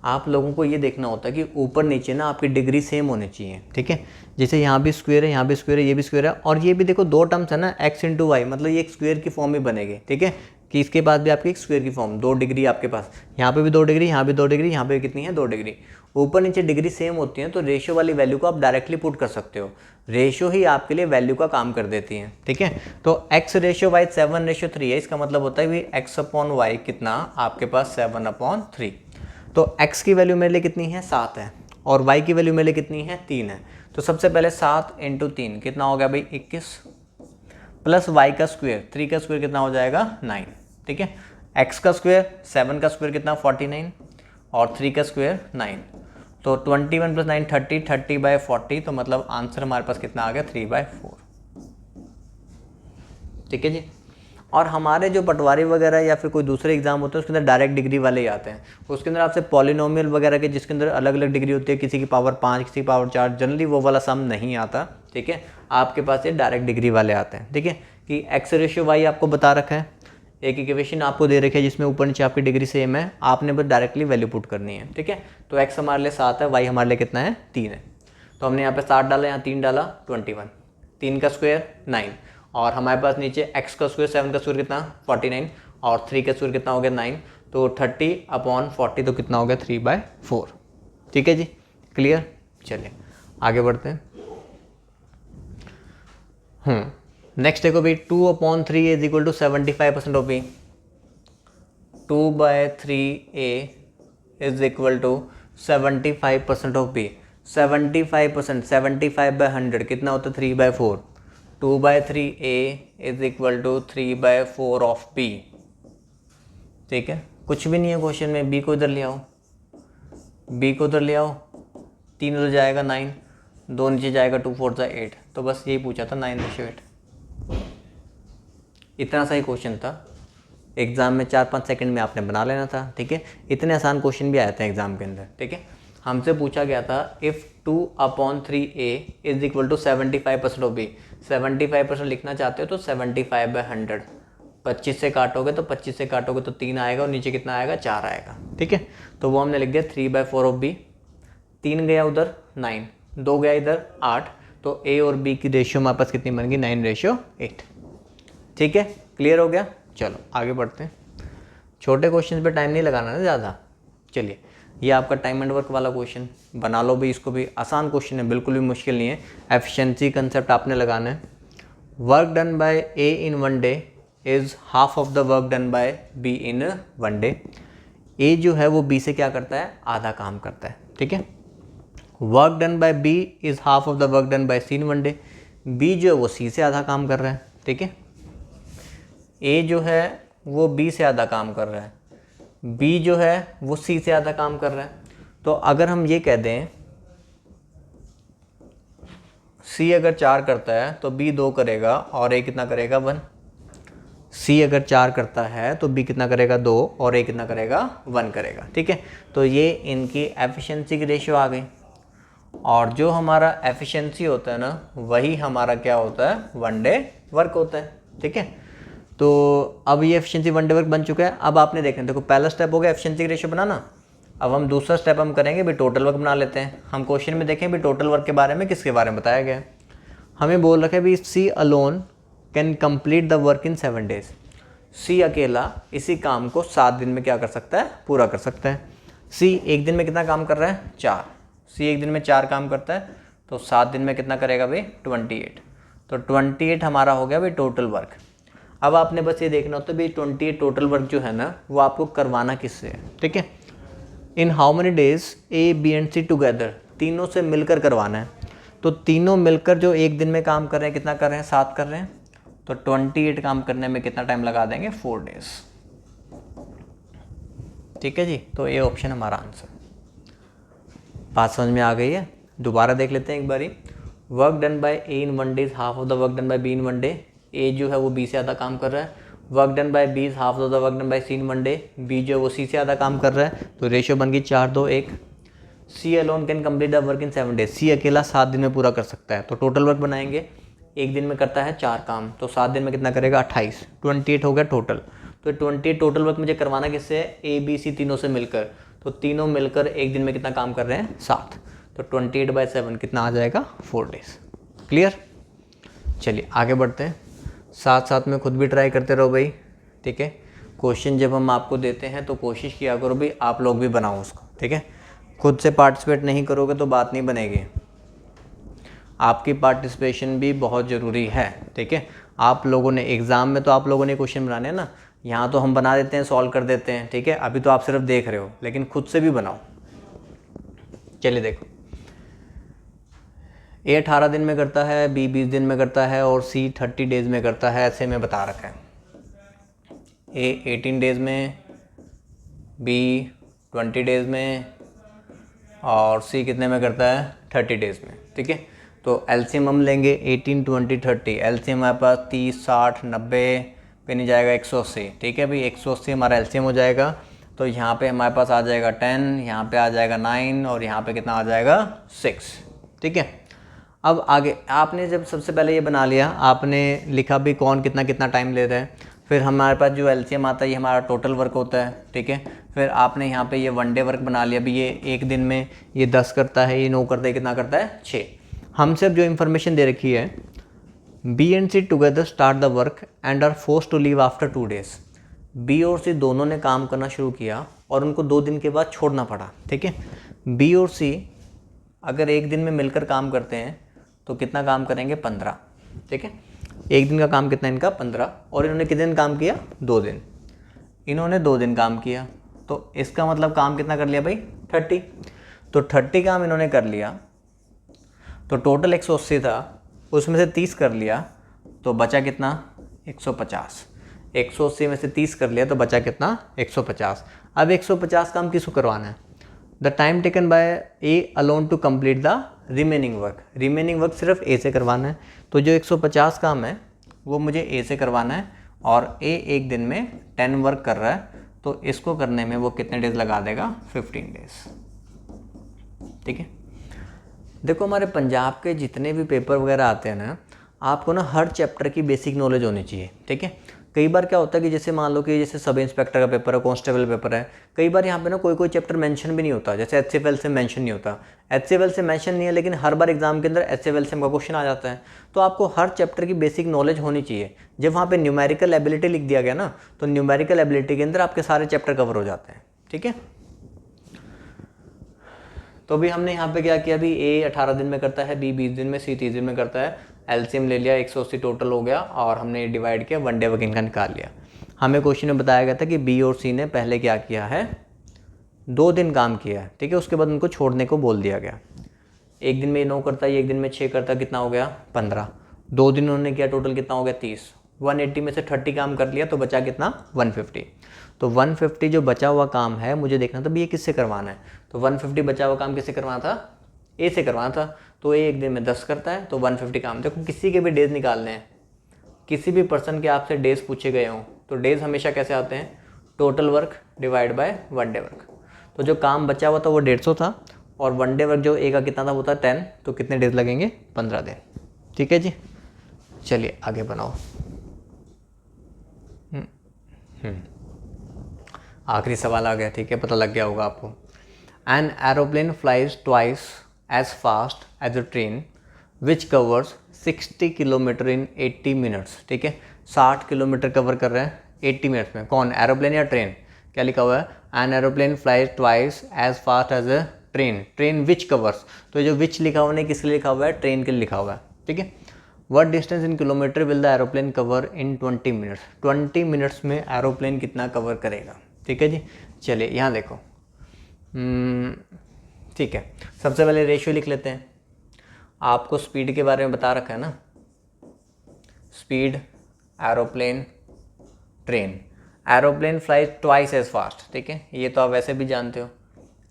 आप लोगों को ये देखना होता है कि ऊपर नीचे ना आपकी डिग्री सेम होनी चाहिए, ठीक है। जैसे यहाँ भी स्क्वेयर है, यहाँ भी स्क्वेयर है, ये भी स्क्वेयर है, और ये भी देखो दो टर्म्स है ना, एक्स इंटू वाई, मतलब ये एक स्क्वेयर की फॉर्म में बनेगी, ठीक है, कि इसके बाद भी आपकी एक स्क्वेयर की फॉर्म, 2 डिग्री आपके पास, यहाँ पे भी 2 डिग्री, यहाँ भी 2 डिग्री, यहाँ पे भी कितनी है, 2 डिग्री। ऊपर नीचे डिग्री सेम होती है, तो रेशियो वाली वैल्यू को आप डायरेक्टली पुट कर सकते हो, रेशियो ही आपके लिए वैल्यू का काम कर देती है, ठीक है। तो एक्स रेशियो वाई 7:3 है, इसका मतलब होता है भी एक्स अपॉन वाई कितना आपके पास 7/3। तो x की वैल्यू मेरे लिए कितनी है, 7 है, और y की वैल्यू मेरे लिए कितनी है, 3 है। तो सबसे पहले 7 इंटू 3 कितना हो गया भाई, 21, प्लस y का स्क्वेयर, 3 का स्क्वेयर कितना हो जाएगा, 9, ठीक है। x का स्क्वेयर, 7 का स्क्वेयर कितना, 49, और 3 का स्क्वेयर 9, तो 21 + 9 30, 30/40, तो मतलब आंसर हमारे पास कितना आ गया, 3/4, ठीक है जी। और हमारे जो पटवारी वगैरह या फिर कोई दूसरे एग्जाम होते हैं उसके अंदर डायरेक्ट डिग्री वाले ही आते हैं, उसके अंदर आपसे पॉलिनोमियल वगैरह के जिसके अंदर अलग अलग डिग्री होती है, किसी की पावर 5, किसी की पावर 4, जनरली वो वाला सम नहीं आता, ठीक है। आपके पास ये डायरेक्ट डिग्री वाले आते हैं, ठीक है, कि एक्स रेशियो वाई आपको बता रखा है, एक इक्वेशन आपको दे रखी है जिसमें ऊपर नीचे आपकी डिग्री सेम है, आपने बस डायरेक्टली वैल्यू पुट करनी है, ठीक है। तो एक्स हमारे लिए 7 है, वाई हमारे लिए कितना है, 3 है, तो हमने यहाँ पे 7 डाला, यहाँ 3 डाला, 21, 3 का स्क्वेयर 9, और हमारे पास नीचे x का स्क्वायर, 7 का स्क्वायर कितना, 49, और 3 का स्क्वायर कितना हो गया, 9, तो 30/40, तो कितना हो गया, 3/4, ठीक है जी, क्लियर। चलिए आगे बढ़ते हैं। नेक्स्ट देखो भाई, 2/3 इज इक्वल टू 75% ऑफ बी, 2/3a is equal to 75% of बी। 75%, 75/100 कितना होता है, 3/4, 2/3a is equal to 3/4 of b, ठीक है। कुछ भी नहीं है क्वेश्चन में, b को इधर ले आओ, b को उधर ले आओ, 3 उधर जाएगा 9, 2 नीचे जाएगा, 2 4 × 8, तो बस यही पूछा था 9:8, इतना सा ही क्वेश्चन था। एग्जाम में 4-5 सेकंड में आपने बना लेना था, ठीक है। इतने आसान क्वेश्चन भी आए थे एग्जाम के अंदर, ठीक है। हमसे पूछा गया था if 2/3A is equal to 75% of B। 75% लिखना चाहते हो तो 75/100, 25 से काटोगे तो 25 से काटोगे तो 3 आएगा और नीचे कितना आएगा, 4 आएगा। ठीक है, तो वो हमने लिख दिया 3/4 ऑफ B। 3 गया उधर 9, 2 गया इधर 8, तो A और B की रेशियो हमारे पास कितनी बन गई, 9:8। ठीक है, क्लियर हो गया। चलो आगे बढ़ते हैं। छोटे क्वेश्चन पे टाइम नहीं लगाना ना ज़्यादा। चलिए, ये आपका टाइम एंड वर्क वाला क्वेश्चन बना लो भी, इसको भी आसान क्वेश्चन है, बिल्कुल भी मुश्किल नहीं है। एफिशिएंसी कंसेप्ट आपने लगाना है। Work done by A in 1 day is half of the work done by B in 1 day. A जो है वो बी से क्या करता है, आधा काम करता है। ठीक है, work done by b is half of the work done by c in 1 day. बी जो है वो सी से आधा काम कर रहा है। ठीक है, ए जो है वो बी से आधा काम कर रहा है, बी जो है वो सी से आधा काम कर रहा है। तो अगर हम ये कह दें सी अगर 4 करता है तो बी 2 करेगा और ए कितना करेगा, 1। सी अगर 4 करता है तो बी कितना करेगा, 2, और ए कितना करेगा, 1 करेगा। ठीक है, तो ये इनकी एफिशिएंसी की रेशियो आ गई। और जो हमारा एफिशिएंसी होता है ना, वही हमारा क्या होता है, 1 डे वर्क होता है। ठीक है, तो अब ये एफिशिएंसी 1 डे वर्क बन चुका है। अब आपने देखना, देखो पहला स्टेप हो गया एफिशिएंसी की रेशियो बनाना। अब हम दूसरा स्टेप हम करेंगे भी टोटल वर्क बना लेते हैं। हम क्वेश्चन में देखें भी टोटल वर्क के बारे में किसके बारे में बताया गया है। हमें बोल रखा है भी C alone can complete the work in 7 days. C अकेला इसी काम को 7 दिन में क्या कर सकता है, पूरा कर सकता है। सी एक दिन में कितना काम कर रहा है, 4। सी एक दिन में 4 काम करता है, तो 7 दिन में कितना करेगा भाई, 28। तो 28 हमारा हो गया भाई टोटल वर्क। अब आपने बस ये देखना होता है भाई 28 टोटल वर्क जो है ना, वो आपको करवाना किससे है। ठीक है, in how many days a b and c together, तीनों से मिलकर करवाना है। तो तीनों मिलकर जो एक दिन में काम कर रहे हैं, कितना कर रहे हैं, 7 कर रहे हैं। तो 28 काम करने में कितना टाइम लगा देंगे, 4 डेज। ठीक है जी, तो ये ऑप्शन हमारा आंसर। बात समझ में आ गई है। दोबारा देख लेते हैं एक बारी। Work done by A in 1 day is half of the work done by B in 1 day. A जो है वो बी से आधा काम कर रहा है। Work done by b is half of the work done by c in 1 day. बी जो है वो सी से आधा काम कर रहा है, तो रेशियो बन गई 4, 2, 1। C alone can complete the work in 7 days. C अकेला 7 दिन में पूरा कर सकता है। तो टोटल वर्क बनाएंगे, एक दिन में करता है 4 काम, तो 7 दिन में कितना करेगा, 28। 28 हो गया टोटल। तो 28 टोटल वर्क मुझे करवाना किससे है, ए बी सी तीनों से मिलकर। तो तीनों मिलकर एक दिन में कितना काम कर रहे हैं, 7। तो 28/7 कितना आ जाएगा, 4 डेज। क्लियर। चलिए आगे बढ़ते हैं। साथ साथ में खुद भी ट्राई करते रहो भाई। ठीक है, क्वेश्चन जब हम आपको देते हैं तो कोशिश किया करो भी आप लोग भी बनाओ उसको। ठीक है, खुद से पार्टिसिपेट नहीं करोगे तो बात नहीं बनेगी। आपकी पार्टिसिपेशन भी बहुत ज़रूरी है। ठीक है, आप लोगों ने एग्ज़ाम में तो आप लोगों ने क्वेश्चन बनाने हैं ना, यहाँ तो हम बना देते हैं, सॉल्व कर देते हैं। ठीक है, अभी तो आप सिर्फ देख रहे हो, लेकिन खुद से भी बनाओ। चलिए देखो, ए 18 दिन में करता है, बी 20 दिन में करता है और सी 30 डेज़ में करता है, ऐसे में बता रखा है। ए 18 डेज़ में, बी 20 डेज़ में और सी कितने में करता है, 30 डेज़ में। ठीक है, तो एलसीएम हम लेंगे 18, 20, 30। एलसीएम हमारे पास 30, 60, 90 पे नहीं जाएगा, 180। ठीक है भाई, 180 हमारा एलसीएम हो जाएगा। तो यहाँ पे हमारे पास आ जाएगा 10, यहाँ पे आ जाएगा 9 और यहाँ पे कितना आ जाएगा, 6। ठीक है, अब आगे आपने जब सबसे पहले ये बना लिया, आपने लिखा भी कौन कितना कितना टाइम ले रहा है। फिर हमारे पास जो एलसीएम आता है ये हमारा टोटल वर्क होता है। ठीक है, फिर आपने यहाँ पे ये 1 डे वर्क बना लिया भी, ये एक दिन में ये 10 करता है, ये 9 करता है, कितना करता है, 6। हमसे अब जो इन्फॉर्मेशन दे रखी है, b and c together start the work and are forced to leave after 2 days. बी और सी दोनों ने काम करना शुरू किया और उनको 2 दिन के बाद छोड़ना पड़ा। ठीक है, बी और सी अगर एक दिन में मिलकर काम करते हैं तो कितना काम करेंगे, 15। ठीक है, एक दिन का काम कितना इनका, 15। और इन्होंने कितने दिन काम किया, 2 दिन। इन्होंने 2 दिन काम किया, तो इसका मतलब काम कितना कर लिया भाई, 30। तो 30 काम इन्होंने कर लिया, तो टोटल 180 था, उसमें से 30 कर लिया तो बचा कितना, 150। 180 में से 30 कर लिया तो बचा कितना, 150। अब 150 काम किसको करवाना है, the time taken by a alone to complete the remaining work. Remaining work सिर्फ ए से करवाना है। तो जो 150 काम है वो मुझे ए से करवाना है और ए एक दिन में 10 वर्क कर रहा है, तो इसको करने में वो कितने डेज लगा देगा, 15 डेज। ठीक है। देखो हमारे पंजाब के जितने भी पेपर वगैरह आते हैं ना, आपको ना हर चैप्टर की बेसिक नॉलेज होनी चाहिए, ठीक है। कई बार क्या होता है कि जैसे मान लो कि जैसे सब इंस्पेक्टर का पेपर है, कांस्टेबल पेपर है, कई बार यहाँ पे ना कोई कोई चैप्टर मेंशन भी नहीं होता, जैसे HCFL से मेंशन नहीं होता। HCFL से मेंशन नहीं है, लेकिन हर बार एग्जाम के अंदर HCFL से का क्वेश्चन आ जाता है। तो आपको हर चैप्टर की बेसिक नॉलेज होनी चाहिए। जब वहाँ पे न्यूमेरिकल एबिलिटी लिख दिया गया ना, तो न्यूमेरिकल एबिलिटी के अंदर आपके सारे चैप्टर कवर हो जाते हैं, ठीक है। तो अभी हमने यहाँ पे क्या किया, अभी A 18 दिन में करता है, B 20 दिन में, C 30 दिन में करता है। एलसीएम ले लिया, 180 टोटल हो गया, और हमने डिवाइड किया, 1 डे वर्किंग का निकाल लिया। हमें क्वेश्चन में बताया गया था कि B और C ने पहले क्या किया है, 2 दिन काम किया है, ठीक है। उसके बाद उनको छोड़ने को बोल दिया गया। एक दिन में 9 करता है, एक दिन में 6 करता है, कितना हो गया 15। 2 दिन उन्होंने किया, टोटल कितना हो गया 30। 180 में से 30 काम कर लिया, तो बचा कितना 150। तो 150 जो बचा हुआ काम है, मुझे देखना था भी ये किससे करवाना है। तो 150 बचा हुआ काम किससे करवाना था, A से करवाना था। तो A एक दिन में 10 करता है, तो 150 काम। देखो किसी के भी डेज निकालने हैं, किसी भी पर्सन के आपसे डेज पूछे गए हों, तो डेज हमेशा कैसे आते हैं, total work divide by 1 day work. तो जो काम बचा हुआ था वो 150 था, और 1 डे वर्क जो A का कितना था वो था 10, तो कितने डेज लगेंगे 15 दिन, ठीक है जी। चलिए आगे बनाओ। आखिरी सवाल आ गया, ठीक है, पता लग गया होगा आपको। An aeroplane flies twice as fast as a train which covers 60 kilometre in 80 minutes, ठीक है। 60 किलोमीटर कवर कर रहे हैं 80 मिनट्स में। कौन, एरोप्लेन या ट्रेन? क्या लिखा हुआ है, an aeroplane flies twice as fast as a train, train which covers. तो जो विच लिखा हुआ नहीं, किसके लिए लिखा हुआ है, ट्रेन के लिए लिखा हुआ है, ठीक है। What distance in kilometre will the aeroplane cover in 20 minutes. 20 minutes में एरोप्लेन कितना कवर करेगा, ठीक है जी। चलिए यहाँ देखो, ठीक है, सबसे पहले रेशियो लिख लेते हैं। आपको स्पीड के बारे में बता रखा है ना, speed, aeroplane, train. Aeroplane flies twice as fast, ठीक है, ये तो आप वैसे भी जानते हो।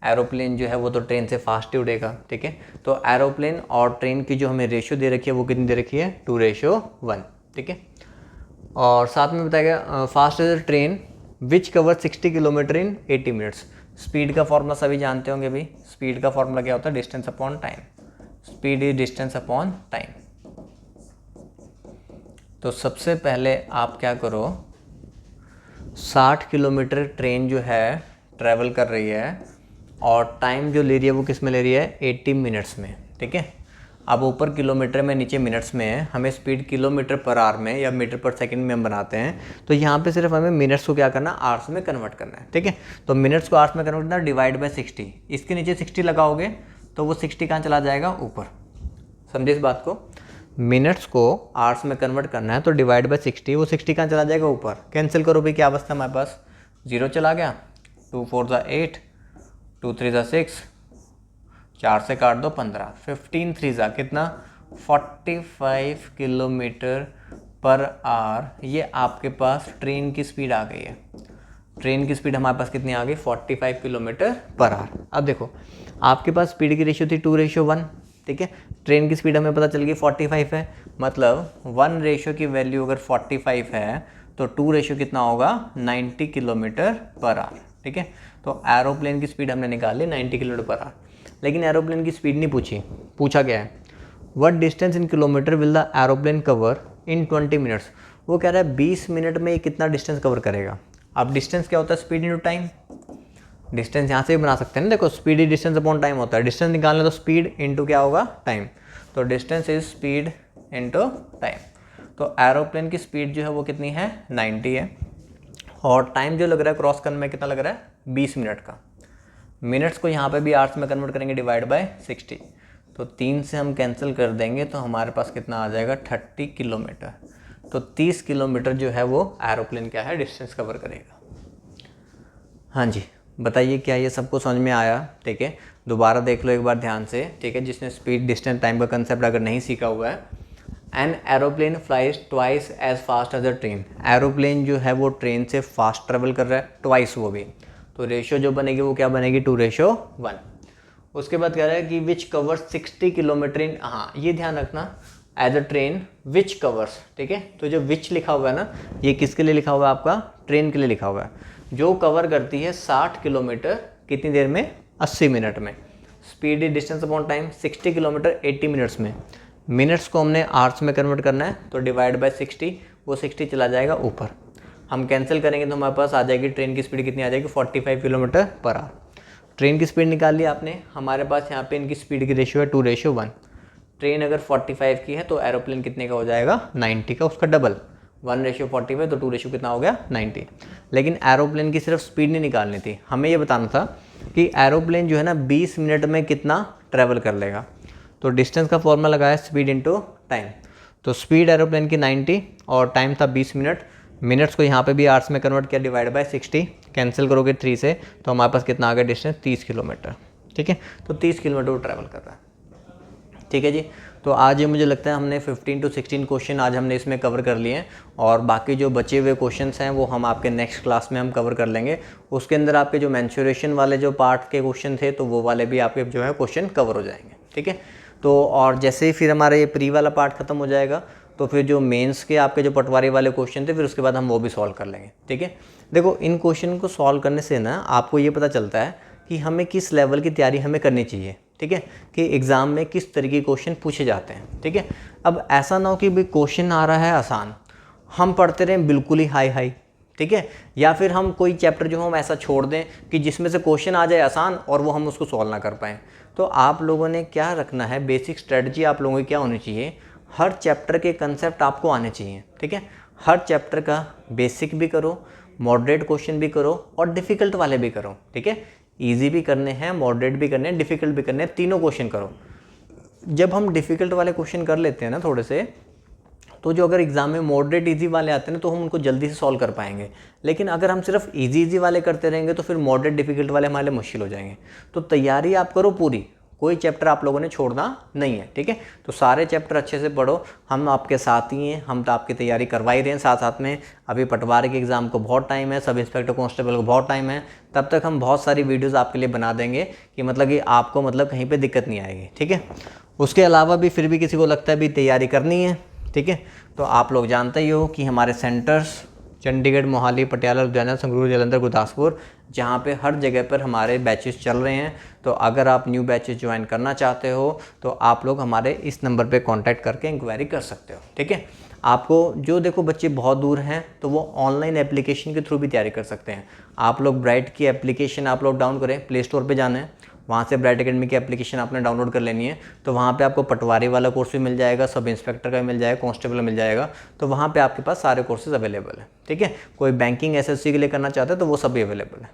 एरोप्लेन जो है वो तो ट्रेन से फास्ट ही उड़ेगा, ठीक है। तो एरोप्लेन और ट्रेन की जो हमें रेशियो दे रखी है वो कितनी दे रखी है, 2:1, ठीक है। और साथ में बताया गया fast as a train which cover 60 kilometre in 80 minutes. Speed का फॉर्मूला सभी जानते होंगे भाई, स्पीड का फॉर्मूला क्या होता है, distance upon time. Speed is distance upon time. तो सबसे पहले आप क्या करो, 60 किलोमीटर ट्रेन जो है ट्रैवल कर रही है, और टाइम जो ले रही है वो किस में ले रही है, 80 मिनट्स में, ठीक है। अब ऊपर किलोमीटर में, नीचे मिनट्स में है, हमें स्पीड किलोमीटर पर आवर में या मीटर पर सेकंड में हम बनाते हैं। तो यहाँ पे सिर्फ हमें मिनट्स को क्या करना है, आवर्स में कन्वर्ट करना है, ठीक है। तो मिनट्स को आवर्स में कन्वर्ट करना, डिवाइड बाय 60। इसके नीचे 60 लगाओगे तो वो 60 कहाँ चला जाएगा, ऊपर। समझे इस बात को, मिनट्स को आवर्स में कन्वर्ट करना है तो डिवाइड बाय 60, वो 60 कहाँ चला जाएगा, ऊपर। कैंसिल करो भाई, क्या बचता हमारे पास, 0 चला गया। 2 4 ज़ा 8, 2 3 ज़ा 6, 4 से काट दो 15, 15 3 ज़ा कितना, 45 किलोमीटर पर आवर। ये आपके पास ट्रेन की स्पीड आ गई है। ट्रेन की स्पीड हमारे पास कितनी आ गई, 45 किलोमीटर पर आवर। अब देखो आपके पास स्पीड की रेशियो थी 2:1, ठीक है। ट्रेन की स्पीड हमें पता चल गई 45 है, मतलब 1 रेशियो की वैल्यू अगर 45 है तो 2 रेशियो कितना होगा, 90 किलोमीटर पर आवर, ठीक है। तो एरोप्लेन की स्पीड हमने निकाली 90 किलोमीटर पर आवर। लेकिन एरोप्लेन की स्पीड नहीं पूछी, पूछा गया है what distance in kilometre will the aeroplane cover in 20 minutes. वो कह रहा है 20 मिनट में ये कितना डिस्टेंस कवर करेगा। अब डिस्टेंस क्या होता है, स्पीड इनटू टाइम। डिस्टेंस यहाँ से भी बना सकते हैं ना, देखो speed is distance upon time होता है। डिस्टेंस निकालना तो स्पीड इनटू क्या होगा, टाइम। तो distance is speed into time. तो एरोप्लेन की स्पीड जो है वो कितनी है, 90 है, और टाइम जो लग रहा है क्रॉस करने में कितना लग रहा है, 20 मिनट का। मिनट्स को यहाँ पे भी आवर्स में कन्वर्ट करेंगे, डिवाइड बाय 60। तो 3 से हम कैंसिल कर देंगे तो हमारे पास कितना आ जाएगा, 30 किलोमीटर। तो 30 किलोमीटर जो है वो एरोप्लेन क्या है, डिस्टेंस कवर करेगा। हाँ जी, बताइए क्या ये सबको समझ में आया, ठीक है। दोबारा देख लो एक बार ध्यान से, ठीक है, जिसने स्पीड डिस्टेंस टाइम का कंसेप्ट अगर नहीं सीखा हुआ है। An aeroplane flies twice as fast as a train. Aeroplane जो है वो ट्रेन से फास्ट ट्रेवल कर रहा है, ट्वाइस वो भी। तो रेशियो जो बनेगी वो क्या बनेगी, 2:1। उसके बाद कह रहा है कि विच कवर्स 60 किलोमीटर इन, हाँ ये ध्यान रखना, as a train which covers, ठीक है। तो जो विच लिखा हुआ है ना, ये किसके लिए लिखा हुआ है, आपका ट्रेन के लिए लिखा हुआ है, जो कवर करती है 60 किलोमीटर कितनी देर में, 80 मिनट में। Speed is distance upon time, 60 kilometre 80 minutes में, मिनट्स को हमने आवर्स में कन्वर्ट करना है, तो डिवाइड बाय 60, वो 60 चला जाएगा ऊपर, हम कैंसिल करेंगे तो हमारे पास आ जाएगी ट्रेन की स्पीड कितनी आ जाएगी 45 किलोमीटर पर आवर। ट्रेन की स्पीड निकाल ली आपने, हमारे पास यहाँ पे इनकी स्पीड की रेशियो है 2:1। ट्रेन अगर 45 की है तो एरोप्लेन कितने का हो जाएगा 90 का, उसका डबल, 1:45 तो 2 कितना हो गया 90। लेकिन एरोप्लेन की सिर्फ स्पीड नहीं निकालनी थी, हमें ये बताना था कि एरोप्लेन जो है ना 20 मिनट में कितना ट्रैवल कर लेगा। तो डिस्टेंस का फॉर्मूला लगाया स्पीड इंटू टाइम, तो स्पीड एरोप्लेन की 90 और टाइम था 20 मिनट, मिनट्स को यहाँ पे भी आवर्स में कन्वर्ट किया, डिवाइड बाय 60, कैंसिल करोगे 3 से तो हमारे पास कितना आ गया डिस्टेंस 30 किलोमीटर। ठीक है, तो 30 किलोमीटर वो ट्रैवल कर रहा है। ठीक है जी, तो आज ये मुझे लगता है हमने 15 to 16 क्वेश्चन आज हमने इसमें कवर कर लिए हैं, और बाकी जो बचे हुए क्वेश्चंस हैं वो हम आपके नेक्स्ट क्लास में हम कवर कर लेंगे। उसके अंदर आपके जो मेंसुरेशन वाले जो पार्ट के क्वेश्चन थे तो वो वाले भी आपके जो है क्वेश्चन कवर हो जाएंगे। ठीक है, तो और जैसे ही फिर हमारा ये प्री वाला पार्ट खत्म हो जाएगा तो फिर जो मेंस के आपके जो पटवारी वाले क्वेश्चन थे फिर उसके बाद हम वो भी सॉल्व कर लेंगे। ठीक है, देखो इन क्वेश्चन को सॉल्व करने से ना आपको ये पता चलता है कि हमें किस लेवल की तैयारी हमें करनी चाहिए। ठीक है, कि एग्ज़ाम में किस तरीके के क्वेश्चन पूछे जाते हैं। ठीक है, अब ऐसा ना हो कि भाई क्वेश्चन आ रहा है आसान, हम पढ़ते रहें बिल्कुल ही हाई। ठीक है, या फिर हम कोई चैप्टर जो हम ऐसा छोड़ दें कि जिसमें से क्वेश्चन आ जाए आसान और वो हम उसको सॉल्व ना कर पाएँ। तो आप लोगों ने क्या रखना है, बेसिक स्ट्रेटजी आप लोगों की क्या होनी चाहिए, हर चैप्टर के कंसेप्ट आपको आने चाहिए। ठीक है, हर चैप्टर का बेसिक भी करो, मॉडरेट क्वेश्चन भी करो और डिफ़िकल्ट वाले भी करो। ठीक है, इजी भी करने हैं, मॉडरेट भी करने हैं, डिफ़िकल्ट भी करने हैं, तीनों क्वेश्चन करो। जब हम डिफ़िकल्ट वाले क्वेश्चन कर लेते हैं ना थोड़े से, तो जो अगर एग्ज़ाम में मॉडरेट इजी वाले आते हैं ना तो हम उनको जल्दी से सॉल्व कर पाएंगे। लेकिन अगर हम सिर्फ इजी वाले करते रहेंगे तो फिर मॉडरेट डिफ़िकल्ट वाले हमारे लिए मुश्किल हो जाएंगे। तो तैयारी आप करो पूरी, कोई चैप्टर आप लोगों ने छोड़ना नहीं है। ठीक है, तो सारे चैप्टर अच्छे से पढ़ो, हम आपके साथ ही हैं, हम तो आपकी तैयारी करवा ही रहे हैं साथ साथ में। अभी पटवारी के एग्ज़ाम को बहुत टाइम है, सब इंस्पेक्टर कांस्टेबल को बहुत टाइम है, तब तक हम बहुत सारी वीडियोस आपके लिए बना देंगे कि मतलब कि आपको मतलब कहीं पे दिक्कत नहीं आएगी। ठीक है, उसके अलावा भी फिर भी किसी को लगता है भी तैयारी करनी है, ठीक है, तो आप लोग जानते ही हो कि हमारे सेंटर्स चंडीगढ़, मोहाली, पटियाला, लुधियाना, संगरूर, जालंधर, गुरदासपुर, जहाँ पे हर जगह पर हमारे बैचेस चल रहे हैं। तो अगर आप न्यू बैचेस ज्वाइन करना चाहते हो तो आप लोग हमारे इस नंबर पे कांटेक्ट करके इंक्वायरी कर सकते हो। ठीक है, आपको जो देखो बच्चे बहुत दूर हैं तो वो ऑनलाइन एप्लीकेशन के थ्रू भी तैयारी कर सकते हैं। आप लोग ब्राइट की एप्लीकेशन आप लोग डाउन करें, प्ले स्टोर पर जाना है, वहाँ से ब्राइट एकेडमी की एप्लीकेशन आपने डाउनलोड कर लेनी है। तो वहाँ पे आपको पटवारी वाला कोर्स भी मिल जाएगा, सब इंस्पेक्टर का मिल जाएगा, कांस्टेबल मिल जाएगा। तो वहाँ पे आपके पास सारे कोर्सेज अवेलेबल है। ठीक है, कोई बैंकिंग एसएससी के लिए करना चाहते हैं तो वो सब भी अवेलेबल है।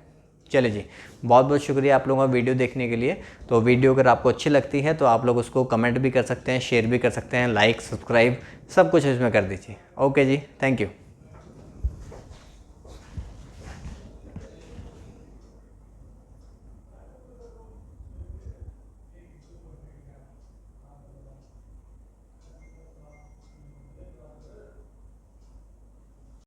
चलिए जी, बहुत बहुत शुक्रिया आप लोगों का वीडियो देखने के लिए। तो वीडियो अगर आपको अच्छी लगती है तो आप लोग उसको कमेंट भी कर सकते हैं, शेयर भी कर सकते हैं, लाइक, सब्सक्राइब सब कुछ इसमें कर दीजिए। ओके जी, थैंक यू।